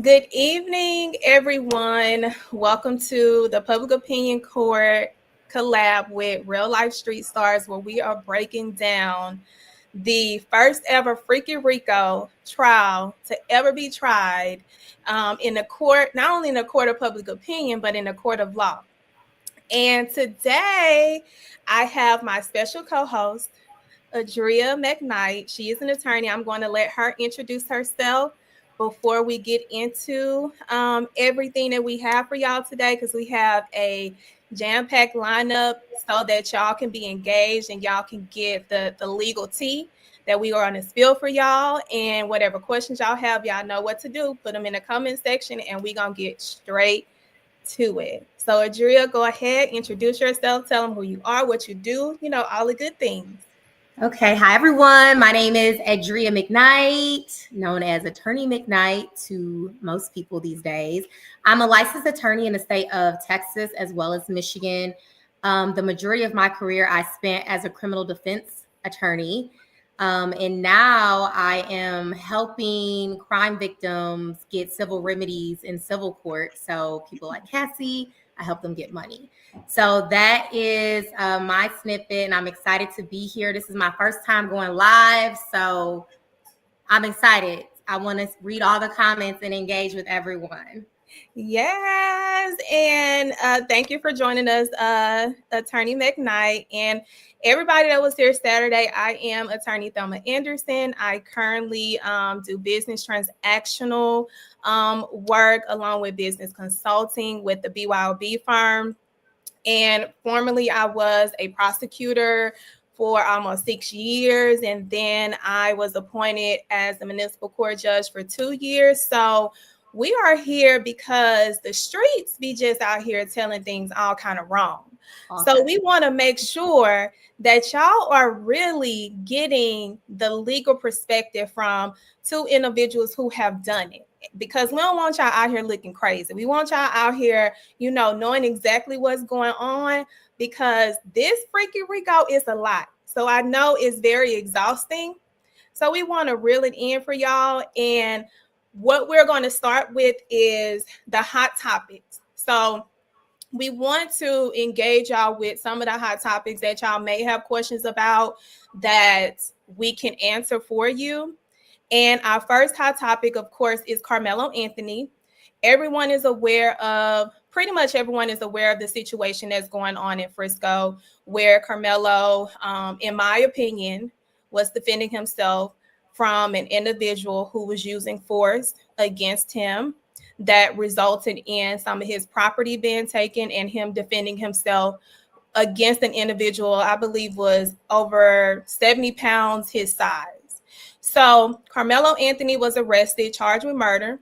Good evening, everyone. Welcome to the Public Opinion Court collab with Reallyfe Street Stars, where we are breaking down the first ever Freaky Rico trial to ever be tried in the court, not only in the court of public opinion, but in the court of law. And today I have my special co-host, Adria McKnight. She is an attorney. I'm going to let her introduce herself before we get into everything that we have for y'all today, because we have a jam-packed lineup so that y'all can be engaged and y'all can get the legal tea that we are on the spill for y'all. And whatever questions y'all have, y'all know what to do. Put them in the comment section and we're going to get straight to it. So Adria, go ahead, introduce yourself, tell them who you are, what you do, all the good things. Okay, hi everyone. My name is Adria McKnight, known as Attorney McKnight to most people these days. I'm a licensed attorney in the state of Texas as well as Michigan. The majority of my career I spent as a criminal defense attorney. And now I am helping crime victims get civil remedies in civil court. So people like Cassie, I help them get money. So that is my snippet, and I'm excited to be here. This is my first time going live, so I'm excited. I want to read all the comments and engage with everyone. Yes, and thank you for joining us, Attorney McKnight, and everybody that was here Saturday. I am Attorney Thelma Anderson. I currently do business transactional work along with business consulting with the BYOB firm. And formerly, I was a prosecutor for almost 6 years. And then I was appointed as a municipal court judge for 2 years. So we are here because the streets be just out here telling things all kind of wrong. Awesome. So we want to make sure that y'all are really getting the legal perspective from two individuals who have done it. Because we don't want y'all out here looking crazy. We want y'all out here, knowing exactly what's going on, because this Freaky Rico is a lot. So I know it's very exhausting. So we want to reel it in for y'all. And what we're going to start with is the hot topics. So we want to engage y'all with some of the hot topics that y'all may have questions about that we can answer for you. And our first hot topic, of course, is Carmelo Anthony. Pretty much everyone is aware of the situation that's going on in Frisco, where Carmelo, in my opinion, was defending himself from an individual who was using force against him that resulted in some of his property being taken and him defending himself against an individual, I believe was over 70 pounds his size. So Carmelo Anthony was arrested, charged with murder,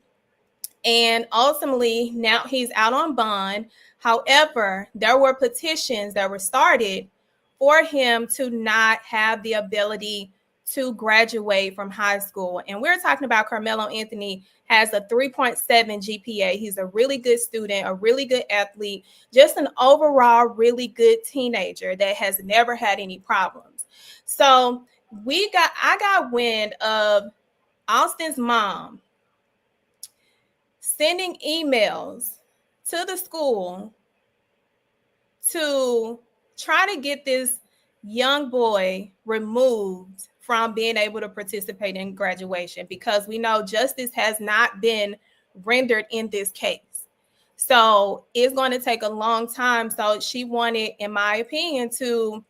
and ultimately now he's out on bond. However, there were petitions that were started for him to not have the ability to graduate from high school. And we're talking about Carmelo Anthony has a 3.7 GPA. He's a really good student, a really good athlete, just an overall really good teenager that has never had any problems. So I got wind of Austin's mom sending emails to the school to try to get this young boy removed from being able to participate in graduation, because we know justice has not been rendered in this case. So it's going to take a long time. So she wanted, in my opinion, to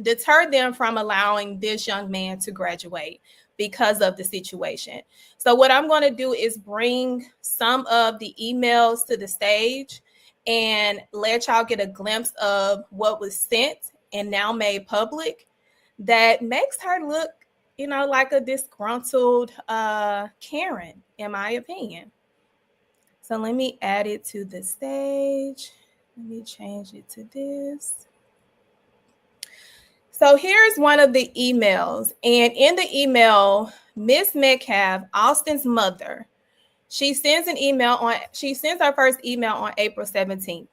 deter them from allowing this young man to graduate because of the situation. So what I'm going to do is bring some of the emails to the stage and let y'all get a glimpse of what was sent and now made public that makes her look, like a disgruntled Karen, in my opinion. So let me add it to the stage. Let me change it to this. So here's one of the emails. And in the email, Miss Metcalf, Austin's mother, she sends her first email on April 17th.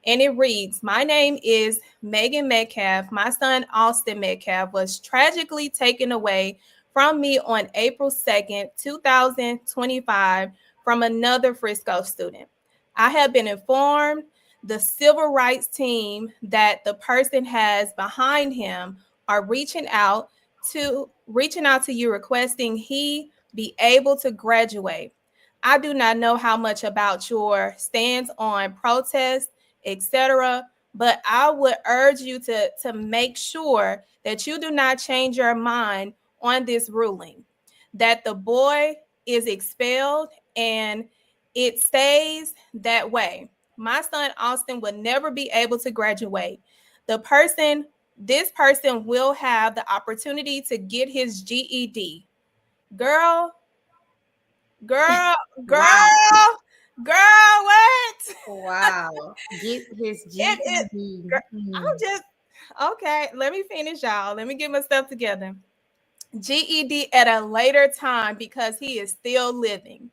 And it reads, "My name is Megan Metcalf. My son, Austin Metcalf, was tragically taken away from me on April 2nd, 2025, from another Frisco student. I have been informed the civil rights team that the person has behind him are reaching out to you requesting he be able to graduate. I do not know how much about your stance on protest, etc., but I would urge you to make sure that you do not change your mind on this ruling, that the boy is expelled and it stays that way. My son Austin will never be able to graduate. This person will have the opportunity to get his GED. Girl, girl, Wow. girl, what? Wow. Get his It, GED. I'm just okay. Let me finish, y'all. Let me get my stuff together. GED at a later time because he is still living.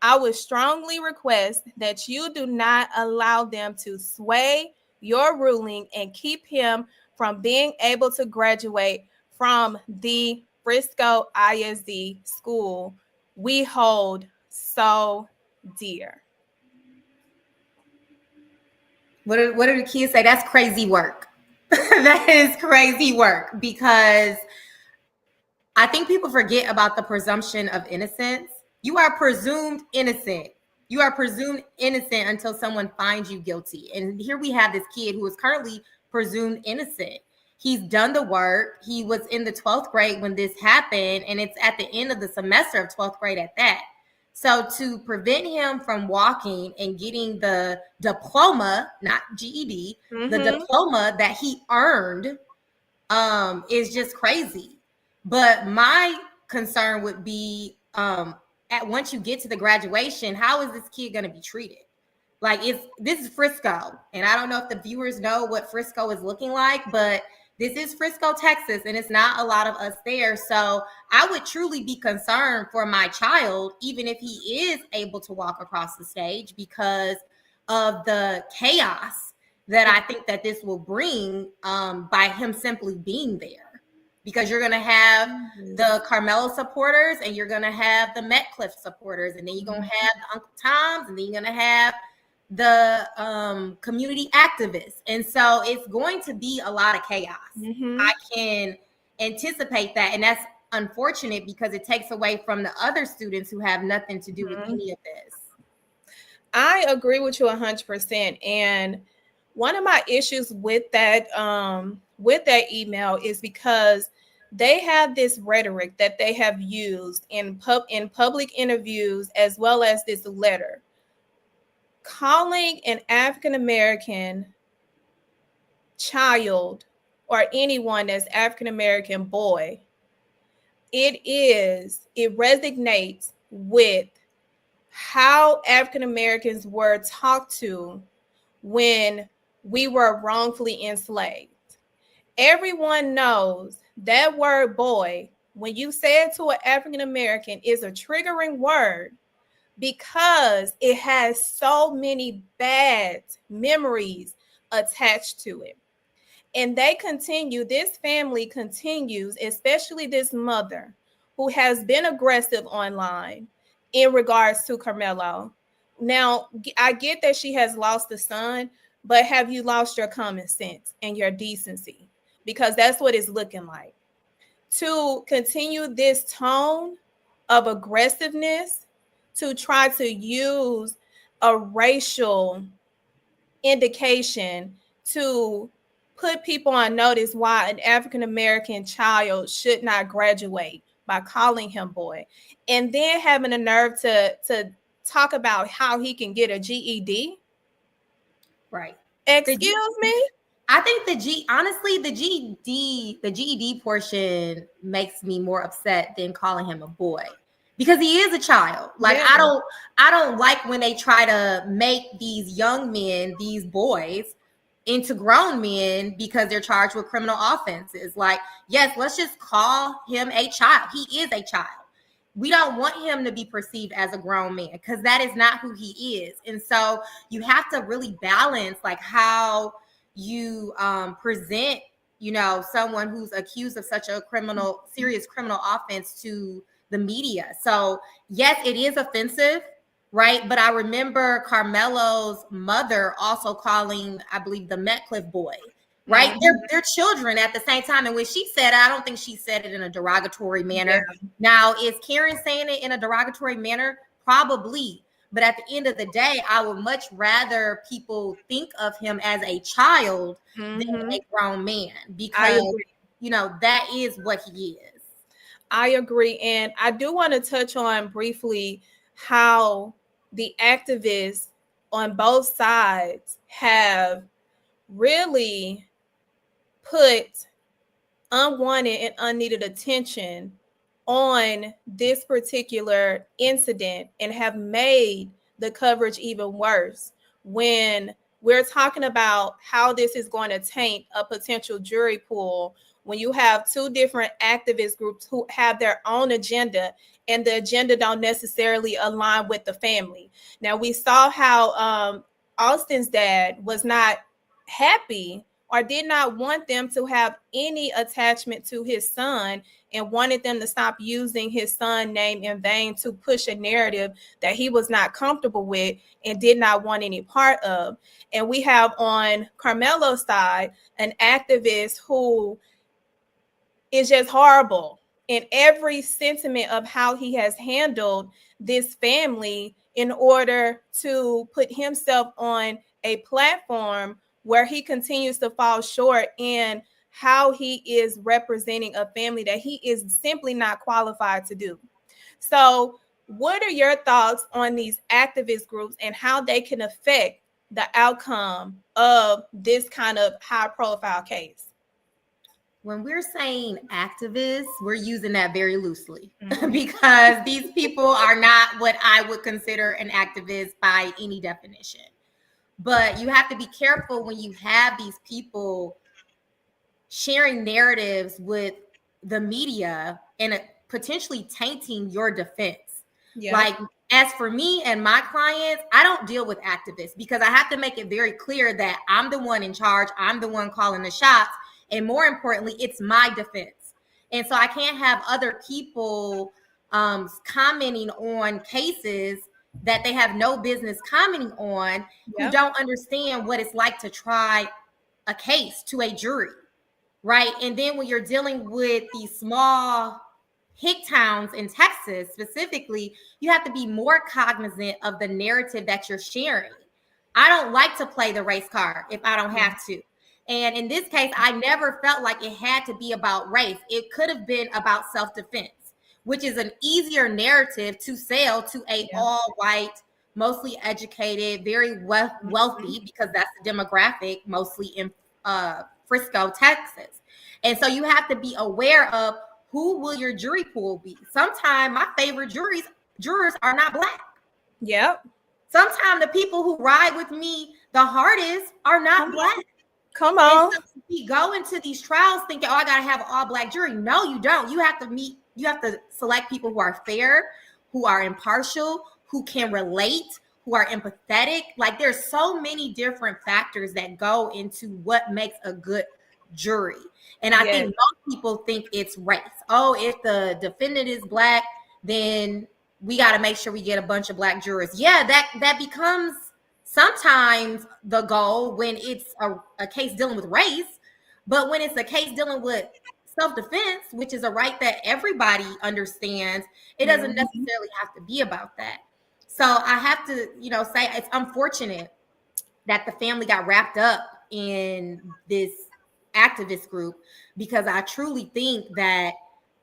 I would strongly request that you do not allow them to sway your ruling and keep him from being able to graduate from the Frisco ISD school we hold so dear. What do the kids say? That's crazy work. That is crazy work because I think people forget about the presumption of innocence. You are presumed innocent. You are presumed innocent until someone finds you guilty. And here we have this kid who is currently presumed innocent. He's done the work. He was in the 12th grade when this happened, and it's at the end of the semester of 12th grade at that. So to prevent him from walking and getting the diploma, not GED, the diploma that he earned is just crazy. But my concern would be at once you get to the graduation, how is this kid going to be treated? Like this is Frisco, and I don't know if the viewers know what Frisco is looking like, but this is Frisco, Texas, and it's not a lot of us there. So I would truly be concerned for my child, even if he is able to walk across the stage, because of the chaos that I think that this will bring by him simply being there. Because you're going to have the Carmelo supporters and you're going to have the Metcalf supporters, and then you're going to have the Uncle Toms, and then you're going to have the community activists. And so it's going to be a lot of chaos. I can anticipate that. And that's unfortunate because it takes away from the other students who have nothing to do with any of this. I agree with you 100%. And one of my issues with that email is because they have this rhetoric that they have used in public interviews, as well as this letter, calling an African American child or anyone that's African American boy. It resonates with how African Americans were talked to when we were wrongfully enslaved. Everyone knows that word boy, when you say it to an African American, is a triggering word because it has so many bad memories attached to it. And this family continues, especially this mother who has been aggressive online in regards to Carmelo. Now, I get that she has lost a son, but have you lost your common sense and your decency? Because that's what it's looking like. To continue this tone of aggressiveness, to try to use a racial indication to put people on notice why an African American child should not graduate by calling him boy, and then having the nerve to talk about how he can get a GED. Right. Excuse me? I think the GED portion makes me more upset than calling him a boy, because he is a child. Like, yeah. I don't like when they try to make these young men, these boys, into grown men because they're charged with criminal offenses. Like, yes, let's just call him a child. He is a child. We don't want him to be perceived as a grown man, because that is not who he is. And so you have to really balance like how you present someone who's accused of such a serious criminal offense to the media. So yes, it is offensive, right? But I remember Carmelo's mother also calling, I believe, the Metcalf boy, right? Mm-hmm. They're children at the same time. And when she said it, I don't think she said it in a derogatory manner. Yeah. Now, is Karen saying it in a derogatory manner? Probably. But at the end of the day, I would much rather people think of him as a child than a grown man, because, that is what he is. I agree. And I do want to touch on briefly how the activists on both sides have really put unwanted and unneeded attention on this particular incident and have made the coverage even worse when we're talking about how this is going to taint a potential jury pool, when you have two different activist groups who have their own agenda and the agenda don't necessarily align with the family. Now, we saw how Austin's dad was not happy or did not want them to have any attachment to his son and wanted them to stop using his son's name in vain to push a narrative that he was not comfortable with and did not want any part of. And we have on Carmelo's side an activist who is just horrible in every sentiment of how he has handled this family in order to put himself on a platform where he continues to fall short in how he is representing a family that he is simply not qualified to do. So what are your thoughts on these activist groups and how they can affect the outcome of this kind of high profile case? When we're saying activists, we're using that very loosely because these people are not what I would consider an activist by any definition. But you have to be careful when you have these people sharing narratives with the media and potentially tainting your defense. Yeah. Like, as for me and my clients, I don't deal with activists because I have to make it very clear that I'm the one in charge. I'm the one calling the shots. And more importantly, it's my defense. And so I can't have other people commenting on cases that they have no business commenting on, who don't understand what it's like to try a case to a jury, right? And then when you're dealing with these small hick towns in Texas specifically, you have to be more cognizant of the narrative that you're sharing. I don't like to play the race card if I don't have to. And in this case, I never felt like it had to be about race. It could have been about self-defense, which is an easier narrative to sell to a all-white, mostly educated, very wealthy, because that's the demographic, mostly in Frisco, Texas. And so you have to be aware of who will your jury pool be. Sometimes my favorite jurors are not Black. Yep. Sometimes the people who ride with me the hardest are not Black. Come on. So we go into these trials thinking, I got to have an all Black jury. No, you don't. You have to select people who are fair, who are impartial, who can relate, who are empathetic. Like, there's so many different factors that go into what makes a good jury. And I think most people think it's race. Oh, if the defendant is Black, then we got to make sure we get a bunch of Black jurors. Yeah, that becomes sometimes the goal when it's a case dealing with race. But when it's a case dealing with self-defense, which is a right that everybody understands, it doesn't necessarily have to be about that. So I have to, say it's unfortunate that the family got wrapped up in this activist group, because I truly think that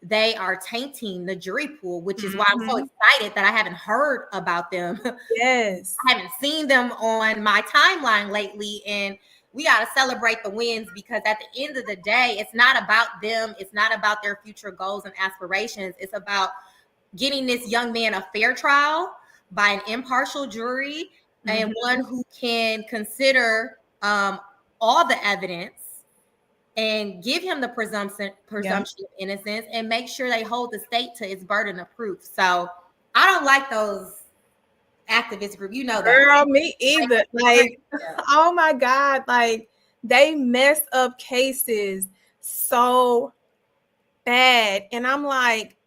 they are tainting the jury pool, which is why I'm so excited that I haven't heard about them. Yes. I haven't seen them on my timeline lately. And we got to celebrate the wins, because at the end of the day, it's not about them. It's not about their future goals and aspirations. It's about getting this young man a fair trial by an impartial jury and one who can consider all the evidence and give him the presumption of innocence and make sure they hold the state to its burden of proof. So I don't like those activist group. That. Girl, me either. Like, oh my God, like, they mess up cases so bad. And I'm like,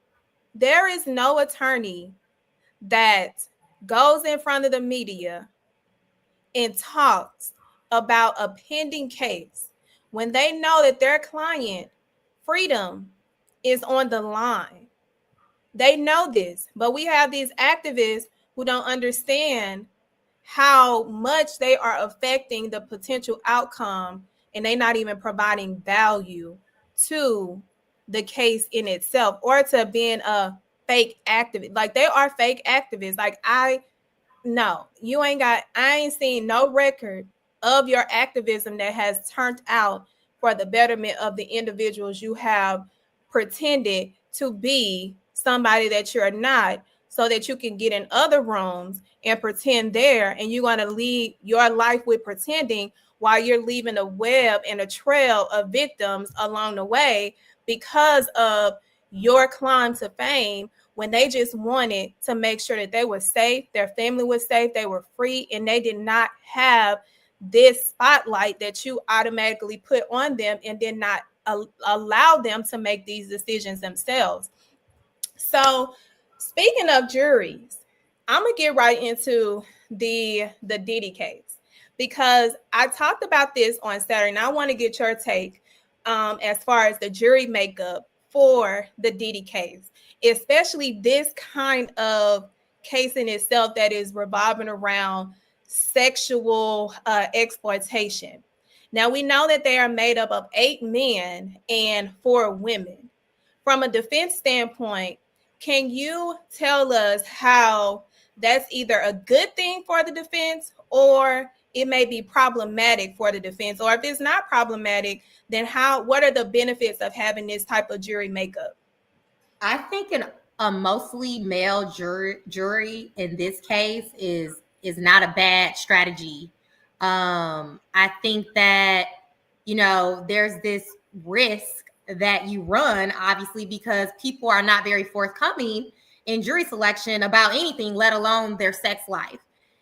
there is no attorney that goes in front of the media and talks about a pending case when they know that their client freedom is on the line. They know this, but we have these activists who don't understand how much they are affecting the potential outcome, and they're not even providing value to the case in itself or to being a fake activist. Like, they are fake activists. Like, no, I ain't seen no record of your activism that has turned out for the betterment of the individuals you have pretended to be somebody that you're not, so that you can get in other rooms and pretend there, and you're going to lead your life with pretending while you're leaving a web and a trail of victims along the way because of your climb to fame, when they just wanted to make sure that they were safe, their family was safe, they were free, and they did not have this spotlight that you automatically put on them and did not allow them to make these decisions themselves. So, speaking of juries, I'm gonna get right into the Diddy case, because I talked about this on Saturday, and I want to get your take as far as the jury makeup for the Diddy case, especially this kind of case in itself that is revolving around sexual exploitation. Now, we know that they are made up of 8 men and 4 women. From a defense standpoint, can you tell us how that's either a good thing for the defense, or it may be problematic for the defense? Or if it's not problematic, then what are the benefits of having this type of jury makeup? I think a mostly male jury in this case is not a bad strategy. I think that, there's this risk that you run, obviously, because people are not very forthcoming in jury selection about anything, let alone their sex life.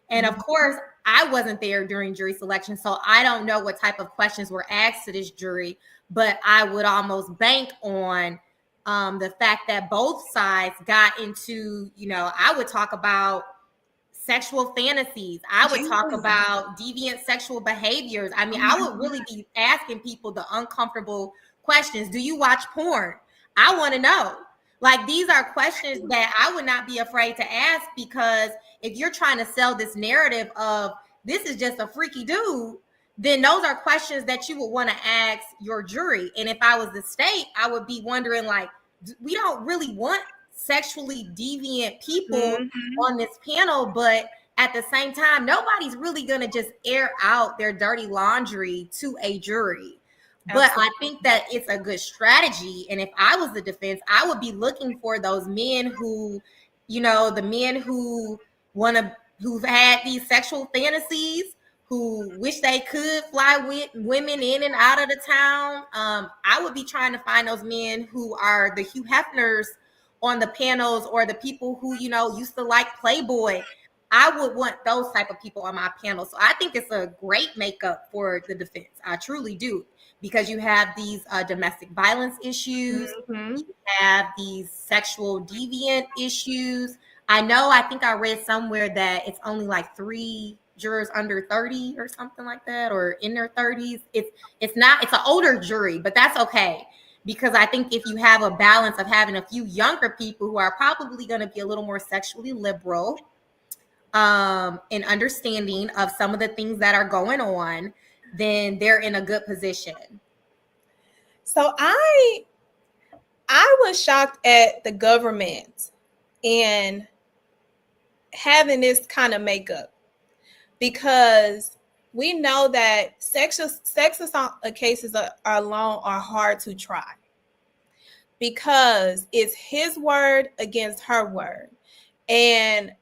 And of course, I wasn't there during jury selection, so I don't know what type of questions were asked to this jury, but I would almost bank on the fact that both sides got into, I would talk about sexual fantasies. I would talk about deviant sexual behaviors. I mean, I would really be asking people the uncomfortable questions. Do you watch porn? I want to know. Like, these are questions that I would not be afraid to ask, because if you're trying to sell this narrative of this is just a freaky dude, then those are questions that you would want to ask your jury. And if I was the state, I would be wondering, like, we don't really want sexually deviant people on this panel, but at the same time, nobody's really going to just air out their dirty laundry to a jury. Absolutely. But I think that it's a good strategy. And if I was the defense, I would be looking for those men who, the men who who've had these sexual fantasies, who wish they could fly with women in and out of the town. I would be trying to find those men who are the Hugh Hefners on the panels, or the people who, used to like Playboy. I would want those type of people on my panel. So I think it's a great makeup for the defense. I truly do, because you have these domestic violence issues. You have these sexual deviant issues. I think I read somewhere that it's only like 3 jurors under 30 or something like that, or in their 30s. It's an older jury, but that's okay, because I think if you have a balance of having a few younger people who are probably going to be a little more sexually liberal, and understanding of some of the things that are going on, then they're in a good position. So I was shocked at the government and having this kind of makeup, because we know that sex assault cases are hard to try, because it's his word against her word, and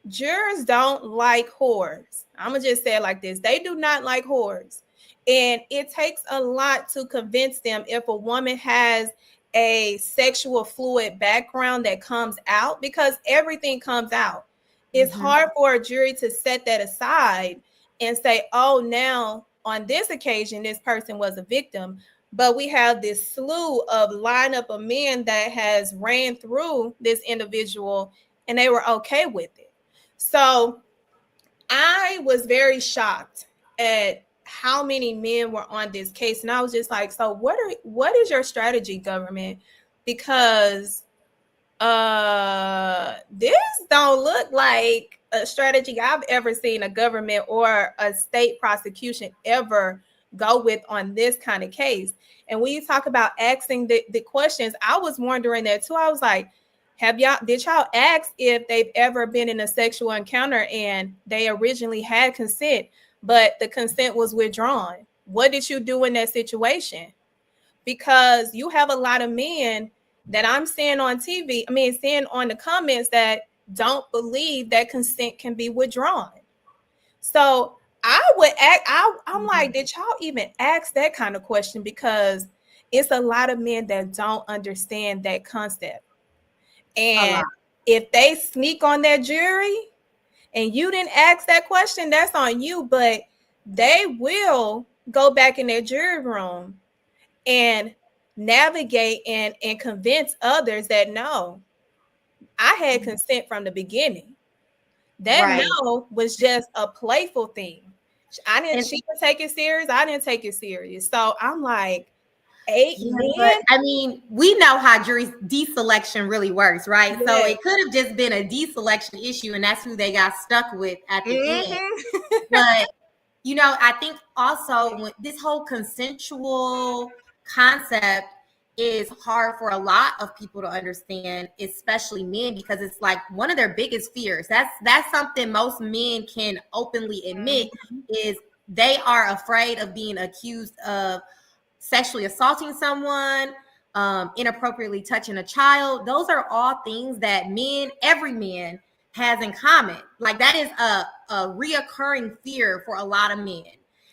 jurors don't like whores. I'm gonna just say it like this: they do not like whores, and it takes a lot to convince them. If a woman has a sexual fluid background that comes out, because everything comes out, it's hard for a jury to set that aside and say, oh, now on this occasion, this person was a victim. but we have this slew of lineup of men that has ran through this individual and they were okay with it. So I was very shocked at how many men were on this case. And I was just like, so what is your strategy, government? Because this don't look like a strategy I've ever seen a government or a state prosecution ever go with on this kind of case. And when you talk about asking the questions, I was wondering that too. I was like, did y'all ask if they've ever been in a sexual encounter and they originally had consent, but the consent was withdrawn? What did you do in that situation? Because you have a lot of men that I'm seeing on TV, seeing on the comments that don't believe that consent can be withdrawn. So I'm like, did y'all even ask that kind of question? Because it's a lot of men that don't understand that concept. And if they sneak on their jury and you didn't ask that question, that's on you. But they will go back in their jury room and navigate and convince others that no, I had consent from the beginning. That no was just a playful thing. She didn't take it serious. I didn't take it serious. So I'm like, 8 men. But I mean, we know how jury deselection really works, right? Yes. So it could have just been a deselection issue, and that's who they got stuck with at the end. But you know, I think also when this whole consensual concept is hard for a lot of people to understand, especially men, because it's like one of their biggest fears. That's something most men can openly admit is they are afraid of being accused of sexually assaulting someone, inappropriately touching a child. Those are all things that every man has in common. Like that is a reoccurring fear for a lot of men.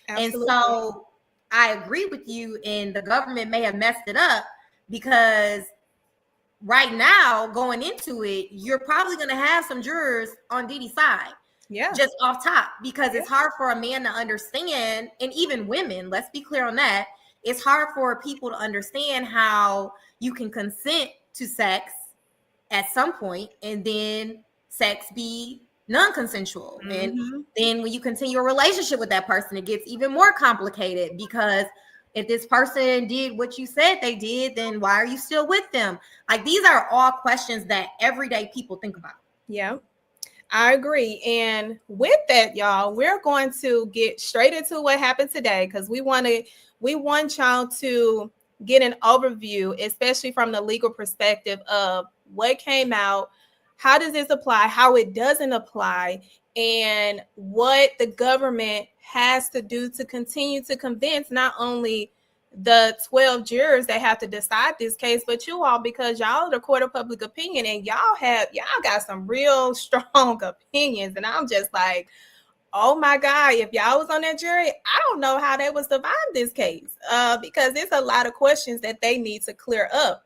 Absolutely. And so I agree with you, and the government may have messed it up because right now going into it, you're probably going to have some jurors on Diddy's side. Yeah. Just off top, because it's hard for a man to understand, and even women, let's be clear on that. It's hard for people to understand how you can consent to sex at some point and then sex be non-consensual. And then when you continue a relationship with that person, it gets even more complicated, because if this person did what you said they did, then why are you still with them? Like, these are all questions that everyday people think about. Yeah, I agree. And with that, y'all, we're going to get straight into what happened today, because we want y'all to get an overview, especially from the legal perspective of what came out, how does this apply, how it doesn't apply, and what the government has to do to continue to convince not only the 12 jurors that have to decide this case, but you all, because y'all are the court of public opinion, and y'all got some real strong opinions. And I'm just like, oh my God, if y'all was on that jury, I don't know how they would survive this case, because there's a lot of questions that they need to clear up.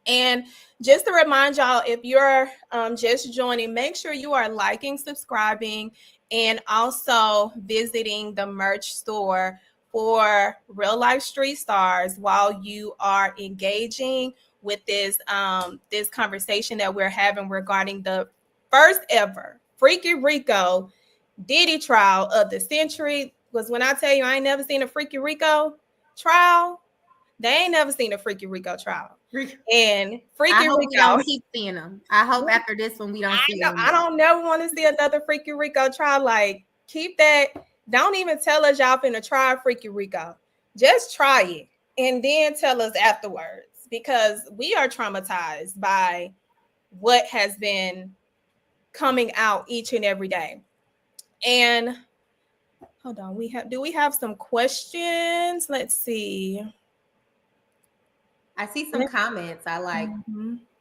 And just to remind y'all, if you're just joining, make sure you are liking, subscribing, and also visiting the merch store for Real Life Street Stars while you are engaging with this this conversation that we're having regarding the first ever Freaky Rico Diddy trial of the century. Because when I tell you I ain't never seen a Freaky Rico trial, they ain't never seen a Freaky Rico trial. And Freaky Rico, we don't keep seeing them. I hope after this one we don't see them. I don't never want to see another Freaky Rico trial. Like, keep that. Don't even tell us y'all finna try Freaky Rico. Just try it and then tell us afterwards, because we are traumatized by what has been coming out each and every day. And hold on, do we have some questions? Let's see. I see some comments I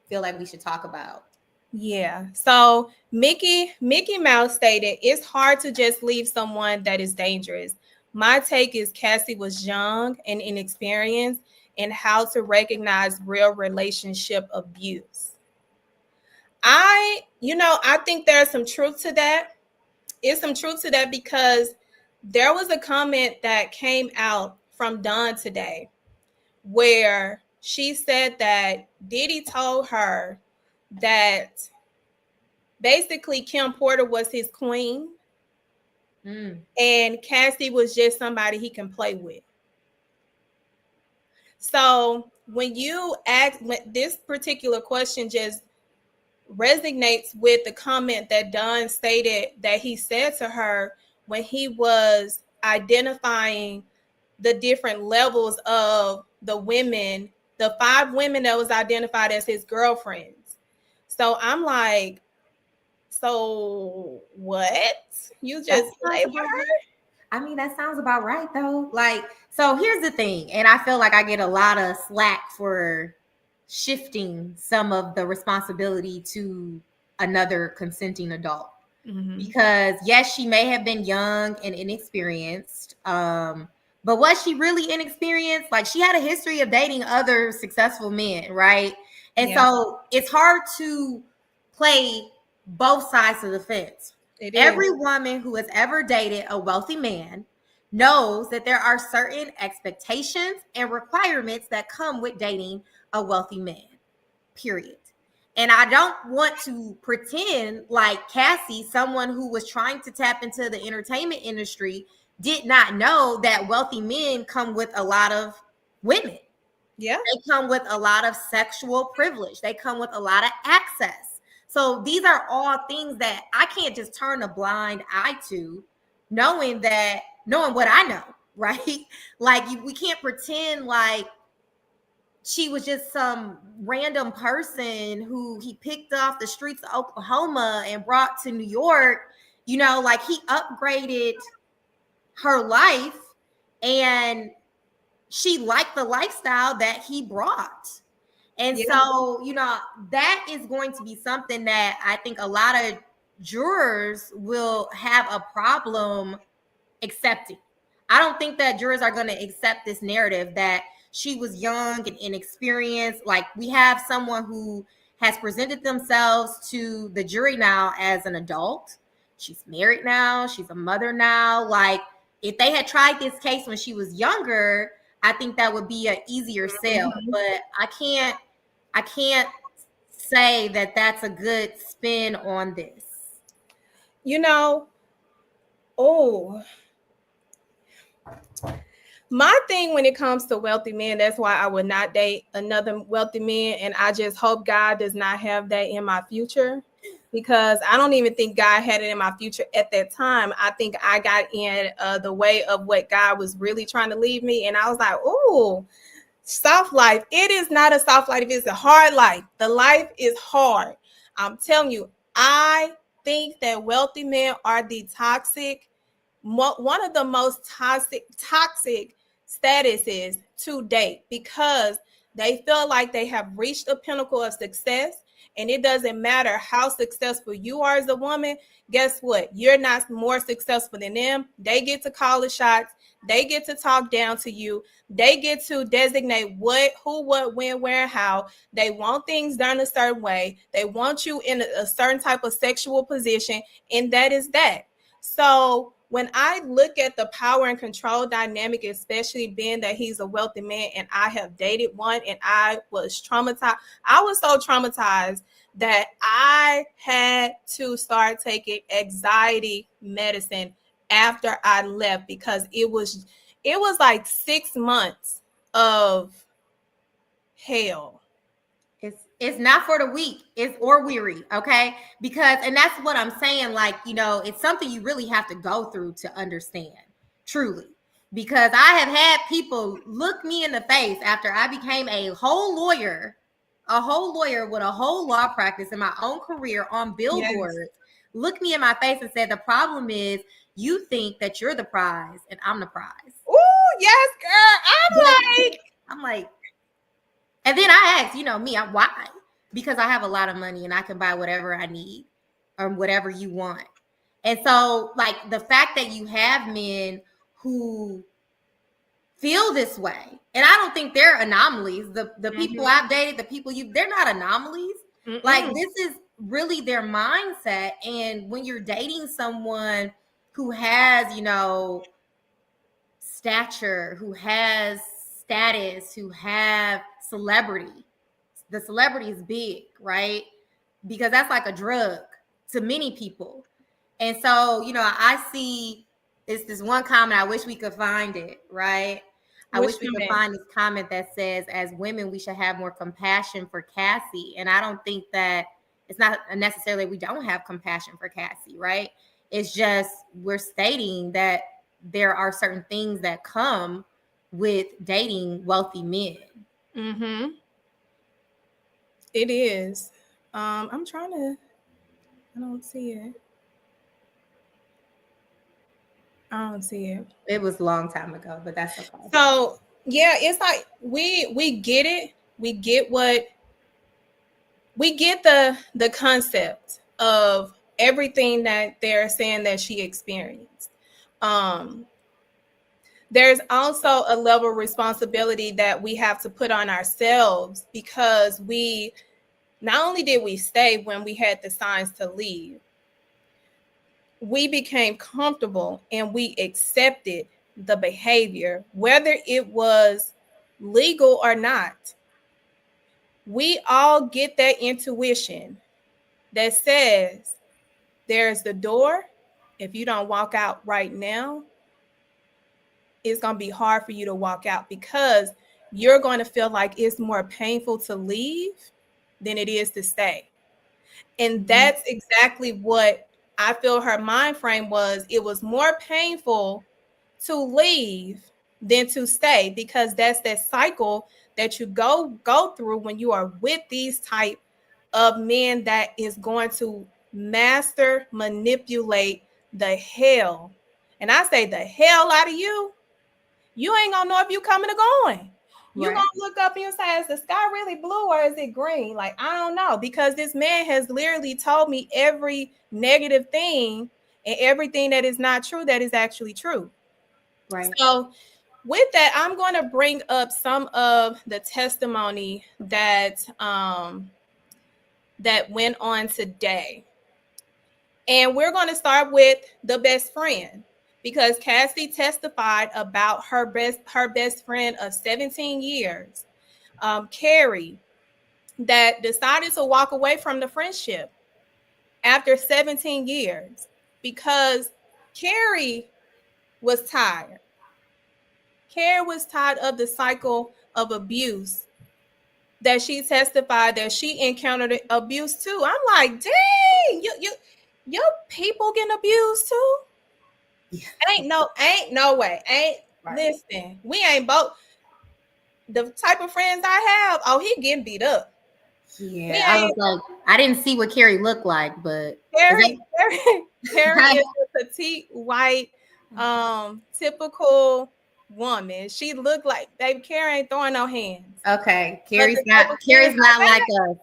feel like we should talk about. Yeah. So Mickey Mouse stated, it's hard to just leave someone that is dangerous. My take is Cassie was young and inexperienced in how to recognize real relationship abuse. I think there's some truth to that. It's some truth to that, because there was a comment that came out from Don today where she said that Diddy told her that basically Kim Porter was his queen, and Cassie was just somebody he can play with. So when you ask, this particular question just resonates with the comment that Don stated that he said to her when he was identifying the different levels of the women, the 5 women that was identified as his girlfriends. So I'm like, so what? You just play with her? I mean, that sounds about right, though. Like, so here's the thing, and I feel like I get a lot of slack for shifting some of the responsibility to another consenting adult. Because yes, she may have been young and inexperienced, but was she really inexperienced? Like, she had a history of dating other successful men, right? And so it's hard to play both sides of the fence. Every woman who has ever dated a wealthy man knows that there are certain expectations and requirements that come with dating a wealthy man, period. And I don't want to pretend like Cassie, someone who was trying to tap into the entertainment industry, did not know that wealthy men come with a lot of women. Yeah. They come with a lot of sexual privilege. They come with a lot of access. So these are all things that I can't just turn a blind eye to, knowing what I know, right? Like, we can't pretend like she was just some random person who he picked off the streets of Oklahoma and brought to New York. You know, like, he upgraded her life and she liked the lifestyle that he brought. And so, you know, that is going to be something that I think a lot of jurors will have a problem accepting. I don't think that jurors are going to accept this narrative that she was young and inexperienced. Like, we have someone who has presented themselves to the jury now as an adult. She's married now. She's a mother now. Like, if they had tried this case when she was younger, I think that would be an easier sell. But I can't say that that's a good spin on this. You know, my thing when it comes to wealthy men, that's why I would not date another wealthy man. And I just hope God does not have that in my future, because I don't even think God had it in my future at that time. I think I got in the way of what God was really trying to leave me. And I was like, oh, soft life. It is not a soft life. It's a hard life. The life is hard. I'm telling you, I think that wealthy men are the one of the most toxic statuses to date, because they feel like they have reached a pinnacle of success. And it doesn't matter how successful you are as a woman. Guess what? You're not more successful than them. They get to call the shots. They get to talk down to you. They get to designate what, who, what, when, where, how. They want things done a certain way. They want you in a certain type of sexual position. And that is that. So when I look at the power and control dynamic, especially being that he's a wealthy man and I have dated one, and I was traumatized. I was so traumatized that I had to start taking anxiety medicine after I left, because it was like 6 months of hell. It's not for the weak, it's or weary, okay? Because, and that's what I'm saying, like, you know, it's something you really have to go through to understand, truly. Because I have had people look me in the face after I became a whole lawyer with a whole law practice in my own career on billboards, look me in my face and said, the problem is you think that you're the prize and I'm the prize. Ooh, yes, girl. I'm like, and then I asked, you know, me, why? Because I have a lot of money and I can buy whatever I need or whatever you want. And so, like, the fact that you have men who feel this way, and I don't think they're anomalies. The people I've dated, the people they're not anomalies. Like, this is really their mindset. And when you're dating someone who has, you know, stature, who has status, who have celebrity. The celebrity is big, right? Because that's like a drug to many people. And so, I see this one comment. I wish we could find it, right? I wish we could find this comment that says, as women, we should have more compassion for Cassie. And I don't think that it's not necessarily we don't have compassion for Cassie, right? It's just we're stating that there are certain things that come with dating wealthy men. Mm-hmm. It is. I'm trying to. I don't see it. I don't see it. It was a long time ago, but that's okay. So yeah, it's like we get it. We get the concept of everything that they're saying that she experienced. There's also a level of responsibility that we have to put on ourselves, because we not only did we stay when we had the signs to leave, we became comfortable and we accepted the behavior, whether it was legal or not. We all get that intuition that says there's the door. If you don't walk out right now, it's going to be hard for you to walk out, because you're going to feel like it's more painful to leave than it is to stay. And that's exactly what I feel her mind frame was. It was more painful to leave than to stay, because that's that cycle that you go through when you are with these type of men that is going to master, manipulate the hell. And I say the hell out of you. You ain't gonna know if you coming or going. You're gonna look up and you say, is the sky really blue or is it green? Like, I don't know, because this man has literally told me every negative thing and everything that is not true that is actually true. Right. So with that, I'm going to bring up some of the testimony that that went on today. And we're going to start with the best friend, because Cassie testified about her best friend of 17 years, Carrie, that decided to walk away from the friendship after 17 years because Carrie was tired. Carrie was tired of the cycle of abuse that she testified that she encountered abuse too. I'm like, dang, your people getting abused too? Yeah. Ain't no way. Listen, we ain't both the type of friends I have. Oh, he getting beat up. Yeah, I was like, I didn't see what Carrie looked like, but Carrie is a petite white, typical woman. She looked like baby Carrie ain't throwing no hands. Okay, Carrie's not like us.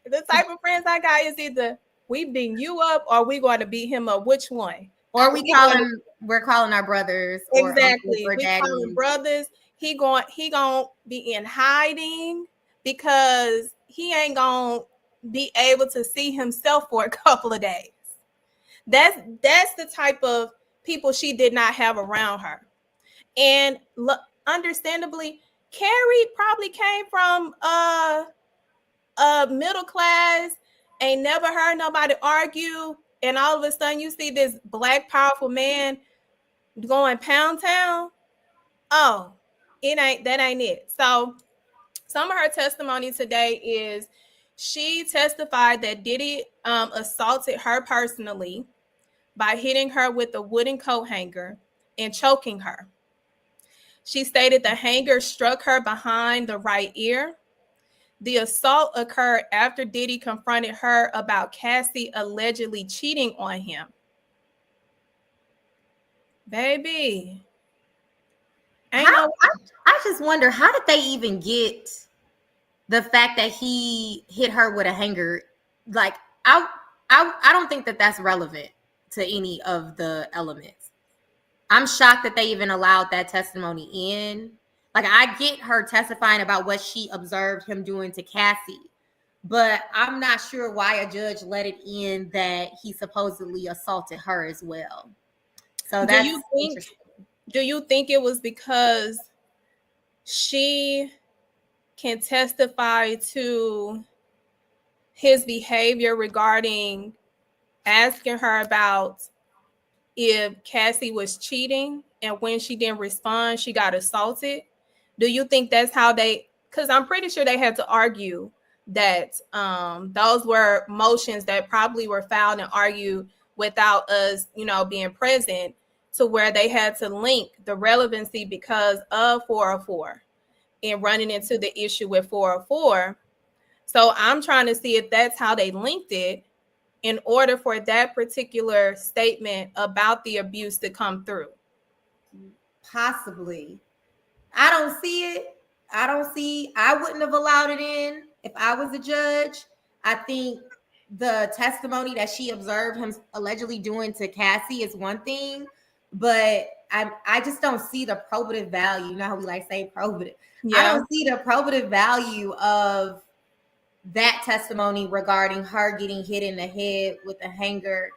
The type of friends I got is either we beating you up or we going to beat him up. Which one? Or we're calling our brothers. Exactly. We calling brothers. He going be in hiding because he ain't going to be able to see himself for a couple of days. That's the type of people she did not have around her. And understandably, Carrie probably came from middle class, ain't never heard nobody argue, and all of a sudden you see this black powerful man going pound town. Oh, that ain't it. So some of her testimony today is she testified that Diddy assaulted her personally by hitting her with a wooden coat hanger and choking her. She stated the hanger struck her behind the right ear. The assault occurred after Diddy confronted her about Cassie allegedly cheating on him. Baby. I just wonder, how did they even get the fact that he hit her with a hanger? Like, I don't think that that's relevant to any of the elements. I'm shocked that they even allowed that testimony in. Like, I get her testifying about what she observed him doing to Cassie, but I'm not sure why a judge let it in that he supposedly assaulted her as well. So that's interesting. Do you think it was because she can testify to his behavior regarding asking her about if Cassie was cheating, and when she didn't respond, she got assaulted. Do you think that's how they, because I'm pretty sure they had to argue that those were motions that probably were filed and argued without us, being present, to where they had to link the relevancy because of 404 and running into the issue with 404. So I'm trying to see if that's how they linked it in order for that particular statement about the abuse to come through. Possibly. I don't see it. I wouldn't have allowed it in if I was a judge. I think the testimony that she observed him allegedly doing to Cassie is one thing, but I just don't see the probative value. You know how we like saying probative. Yeah. I don't see the probative value of that testimony regarding her getting hit in the head with a hanger.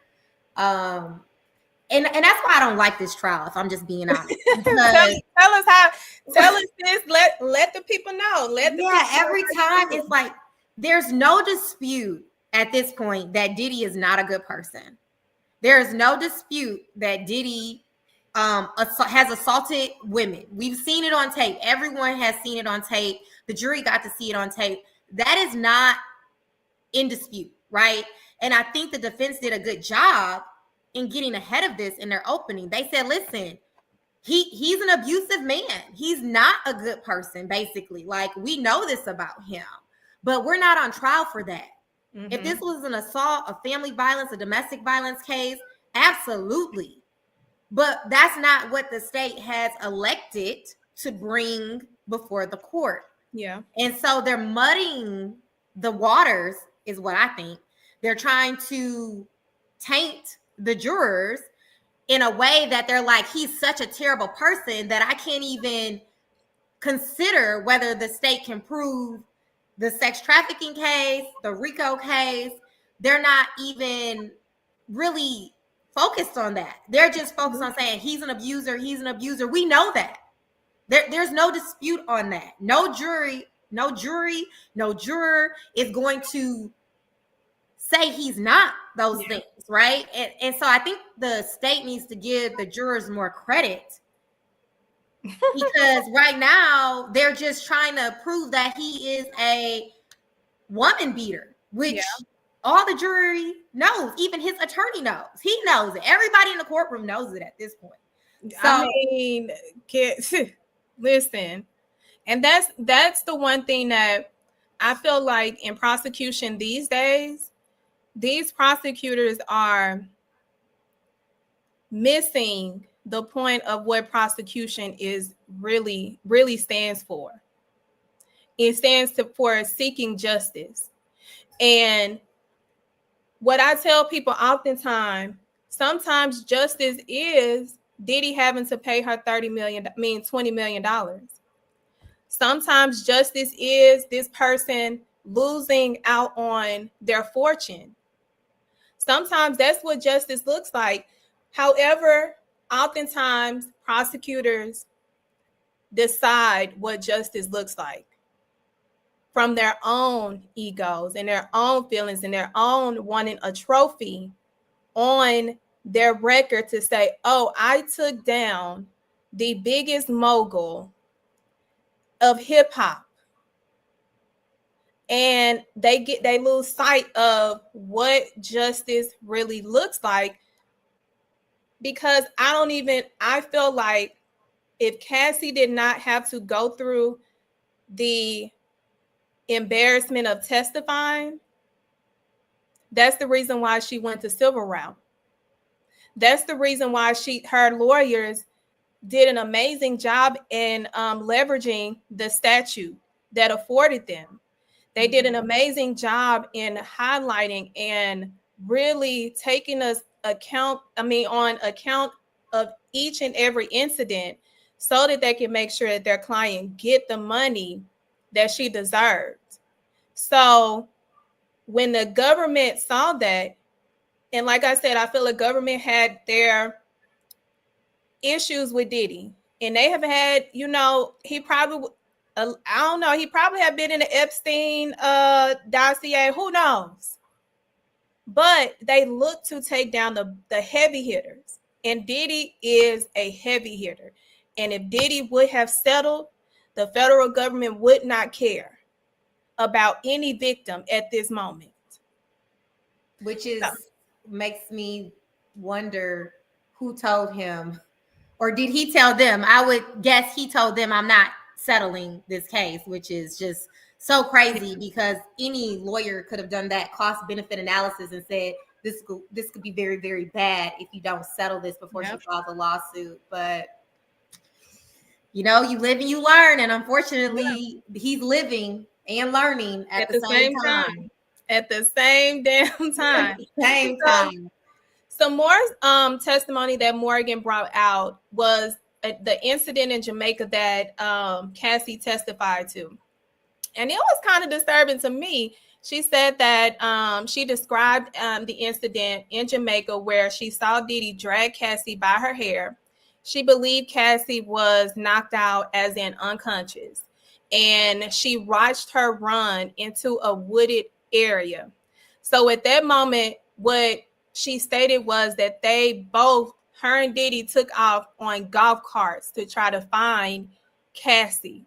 And that's why I don't like this trial, if I'm just being honest. Tell us this, let the people know. Every time it's like there's no dispute at this point that Diddy is not a good person. There is no dispute that Diddy has assaulted women. We've seen it on tape. Everyone has seen it on tape. The jury got to see it on tape. That is not in dispute, right? And I think the defense did a good job in getting ahead of this in their opening. They said, listen, he's an abusive man. He's not a good person, basically. Like, we know this about him, but we're not on trial for that. Mm-hmm. If this was an assault, a family violence, a domestic violence case, absolutely. But that's not what the state has elected to bring before the court. Yeah. And so they're muddying the waters, is what I think. They're trying to taint the jurors in a way that they're like, he's such a terrible person that I can't even consider whether the state can prove the sex trafficking case, the RICO case. They're not even really focused on that. They're just focused on saying he's an abuser. We know that. There's no dispute on that. No jury, no juror is going to say he's not those things, right? And so I think the state needs to give the jurors more credit, because right now they're just trying to prove that he is a woman beater, which all the jury knows. Even his attorney knows. He knows it. Everybody in the courtroom knows it at this point. So, I mean, listen, and that's the one thing that I feel like in prosecution these days, these prosecutors are missing the point of what prosecution is really stands for. It stands for seeking justice. And what I tell people oftentimes, sometimes justice is Diddy having to pay her $20 million. Sometimes justice is this person losing out on their fortune. Sometimes that's what justice looks like. However, oftentimes prosecutors decide what justice looks like from their own egos and their own feelings and their own wanting a trophy on their record to say, oh, I took down the biggest mogul of hip hop. And they lose sight of what justice really looks like, because I feel like if Cassie did not have to go through the embarrassment of testifying, that's the reason why she went to civil route. That's the reason why her lawyers did an amazing job in leveraging the statute that afforded them. They did an amazing job in highlighting and really taking on account of each and every incident, so that they can make sure that their client get the money that she deserved. So when the government saw that, and like I said, I feel the government had their issues with Diddy, and they have had, he probably, I don't know. He probably had been in the Epstein dossier. Who knows? But they look to take down the heavy hitters. And Diddy is a heavy hitter. And if Diddy would have settled, the federal government would not care about any victim at this moment. Which makes me wonder who told him, or did he tell them? I would guess he told them, I'm not settling this case, which is just so crazy because any lawyer could have done that cost benefit analysis and said this could be very, very bad if you don't settle this before she files a lawsuit. But you live and you learn, and unfortunately he's living and learning at the same time. At the same damn time. Same time. Some more testimony that Morgan brought out was the incident in Jamaica that Cassie testified to. And it was kind of disturbing to me. She said that she described the incident in Jamaica where she saw Diddy drag Cassie by her hair. She believed Cassie was knocked out, as in unconscious. And she watched her run into a wooded area. So at that moment, what she stated was that her and Diddy took off on golf carts to try to find Cassie.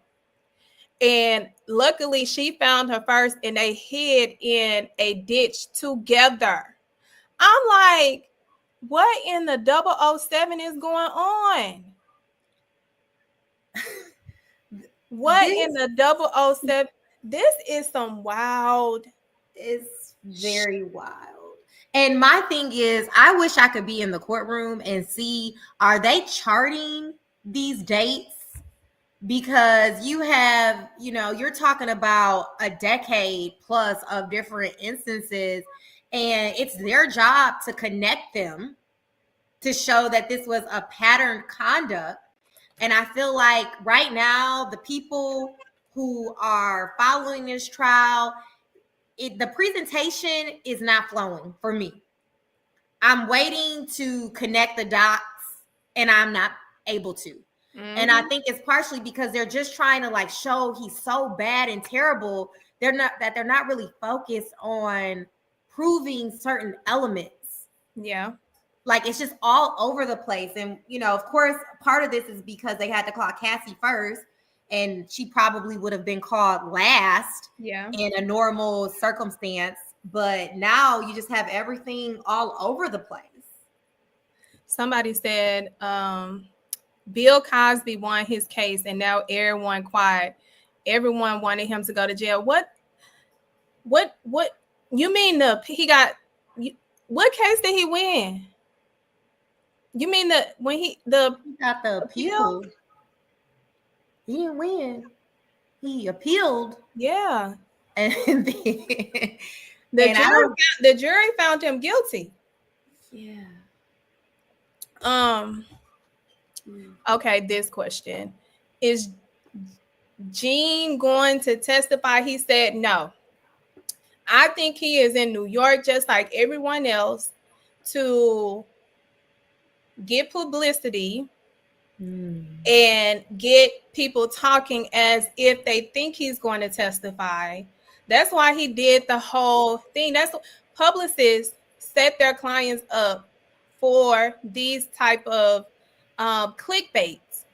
And luckily she found her first and they hid in a ditch together. I'm like, what in the 007 is going on? What in the 007? This is some wild. It's very wild. And my thing is, I wish I could be in the courtroom and see, are they charting these dates? Because you have, you're talking about a decade plus of different instances, and it's their job to connect them to show that this was a patterned conduct. And I feel like right now, the people who are following this trial, the presentation is not flowing for me. I'm waiting to connect the dots and I'm not able to. Mm-hmm. And I think it's partially because they're just trying to show he's so bad and terrible. They're not really focused on proving certain elements. Yeah. It's just all over the place. And, of course, part of this is because they had to call Cassie first. And she probably would have been called last in a normal circumstance. But now you just have everything all over the place. Somebody said Bill Cosby won his case and now everyone quiet. Everyone wanted him to go to jail. What you mean what case did he win? You mean he got the appeal? He didn't win. He appealed. Yeah. And the jury found him guilty. Yeah. Okay, this question. Is Gene going to testify? He said no. I think he is in New York just like everyone else to get publicity and get people talking as if they think he's going to testify. That's why he did the whole thing. That's publicists set their clients up for these type of clickbaits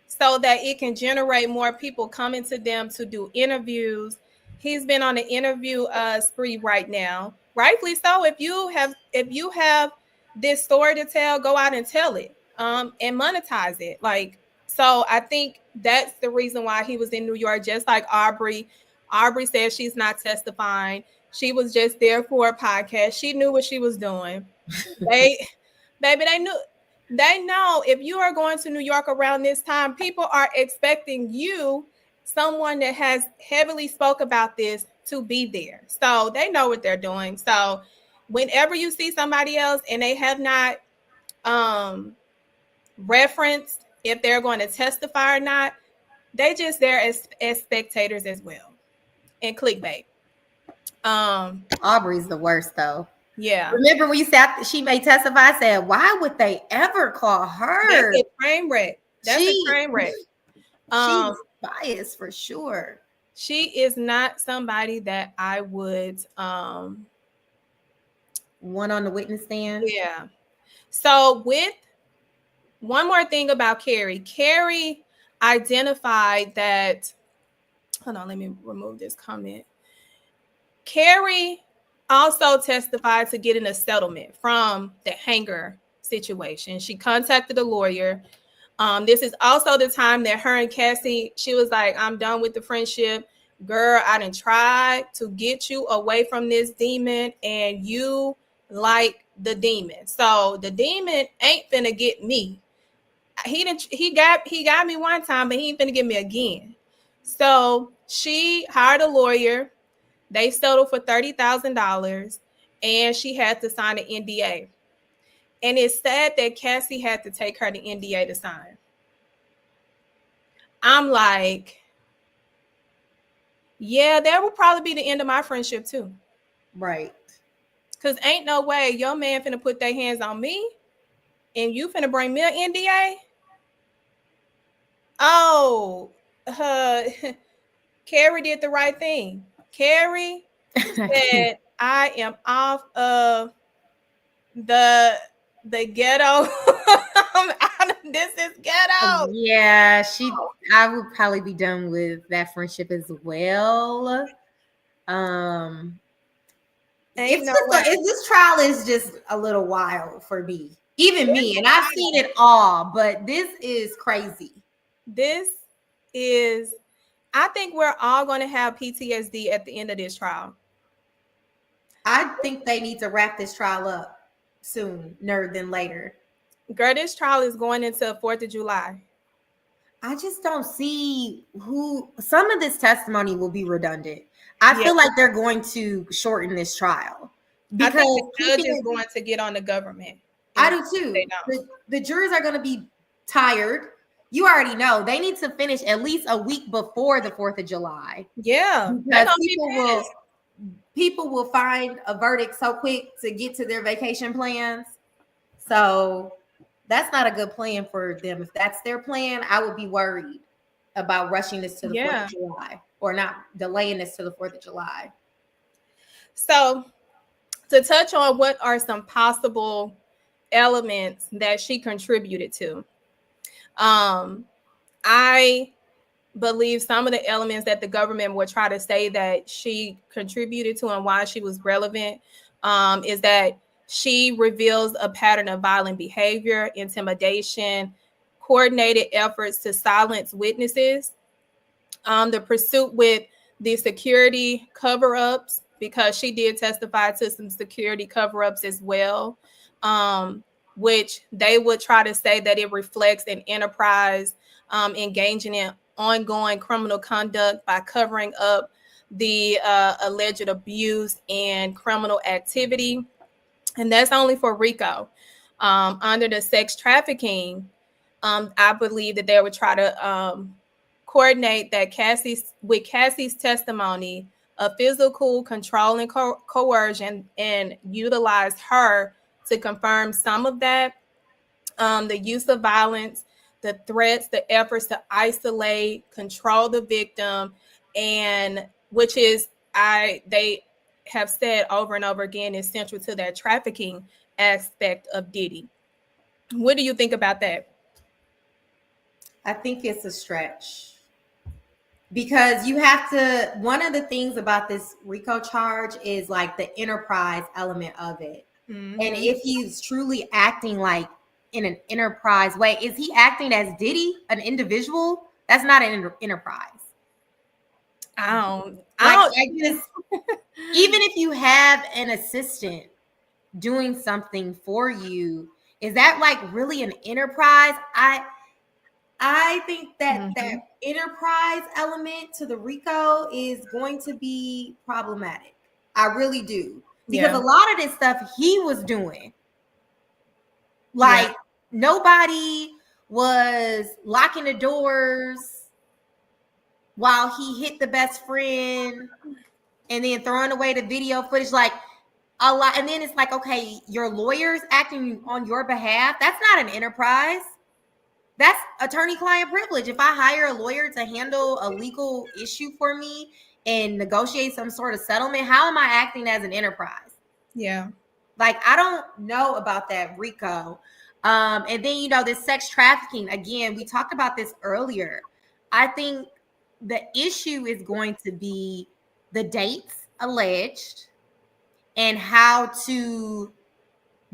so that it can generate more people coming to them to do interviews. He's been on an interview spree right now. Rightfully so. If you have this story to tell, go out and tell it and monetize it. So I think that's the reason why he was in New York, just like Aubrey. Aubrey said she's not testifying. She was just there for a podcast. She knew what she was doing. They know if you are going to New York around this time, people are expecting you, someone that has heavily spoke about this, to be there. So they know what they're doing. So whenever you see somebody else and they have not referenced if they're going to testify or not, they just there as spectators as well. And clickbait. Aubrey's the worst though. Yeah. Remember when you said she may testify? I said, why would they ever call her? That's a train wreck. That's a train wreck. She's biased for sure. She is not somebody that I would one on the witness stand. Yeah. So with one more thing about Carrie identified that, hold on, let me remove this comment. Carrie also testified to getting a settlement from the hanger situation. She contacted a lawyer. This is also the time that her and Cassie, she was like, I'm done with the friendship. Girl, I done tried to get you away from this demon and you like the demon. So the demon ain't finna get me. He got me one time, but he ain't finna get me again. So she hired a lawyer. They settled for $30,000 and she had to sign an NDA. And it's sad that Cassie had to take her the NDA to sign. I'm like, yeah, that would probably be the end of my friendship too. Right. Because ain't no way your man finna put their hands on me and you finna bring me an NDA. Oh, Carrie did the right thing. Carrie said, I am off of the ghetto. This is ghetto. Yeah, I would probably be done with that friendship as well. This trial is just a little wild for me. Even me, and I've seen it all, but this is crazy. I think we're all going to have PTSD at the end of this trial. I think they need to wrap this trial up sooner than later. Girl, this trial is going into 4th of July. I just don't see some of this testimony will be redundant. I feel like they're going to shorten this trial because the judge is going to get on the government. I do too. The jurors are going to be tired. You already know they need to finish at least a week before the 4th of July. Yeah. Because people will find a verdict so quick to get to their vacation plans. So that's not a good plan for them. If that's their plan, I would be worried about rushing this to the 4th of July or not delaying this to the 4th of July. So to touch on what are some possible elements that she contributed to. I believe some of the elements that the government will try to say that she contributed to and why she was relevant is that she reveals a pattern of violent behavior, intimidation, coordinated efforts to silence witnesses, the pursuit with the security cover-ups, because she did testify to some security cover-ups as well, which they would try to say that it reflects an enterprise engaging in ongoing criminal conduct by covering up the alleged abuse and criminal activity. And that's only for RICO. Under the sex trafficking, I believe that they would try to coordinate that Cassie's testimony of physical control and coercion and utilize her to confirm some of that. The use of violence, the threats, the efforts to isolate, control the victim, and which is they have said over and over again is central to that trafficking aspect of Diddy. What do you think about that? I think it's a stretch because you have to, one of the things about this RICO charge is like the enterprise element of it. Mm-hmm. And if he's truly acting like in an enterprise way, is he acting as Diddy, an individual? That's not an enterprise. Even if you have an assistant doing something for you, is that like really an enterprise? I think that that enterprise element to the RICO is going to be problematic. I really do. Because a lot of this stuff he was doing. Like nobody was locking the doors while he hit the best friend and then throwing away the video footage, like a lot. And then it's like, okay, your lawyer's acting on your behalf. That's not an enterprise. That's attorney-client privilege. If I hire a lawyer to handle a legal issue for me and negotiate some sort of settlement, how am I acting as an enterprise? Yeah. Like, I don't know about that, RICO. And then, this sex trafficking, again, we talked about this earlier. I think the issue is going to be the dates alleged and how to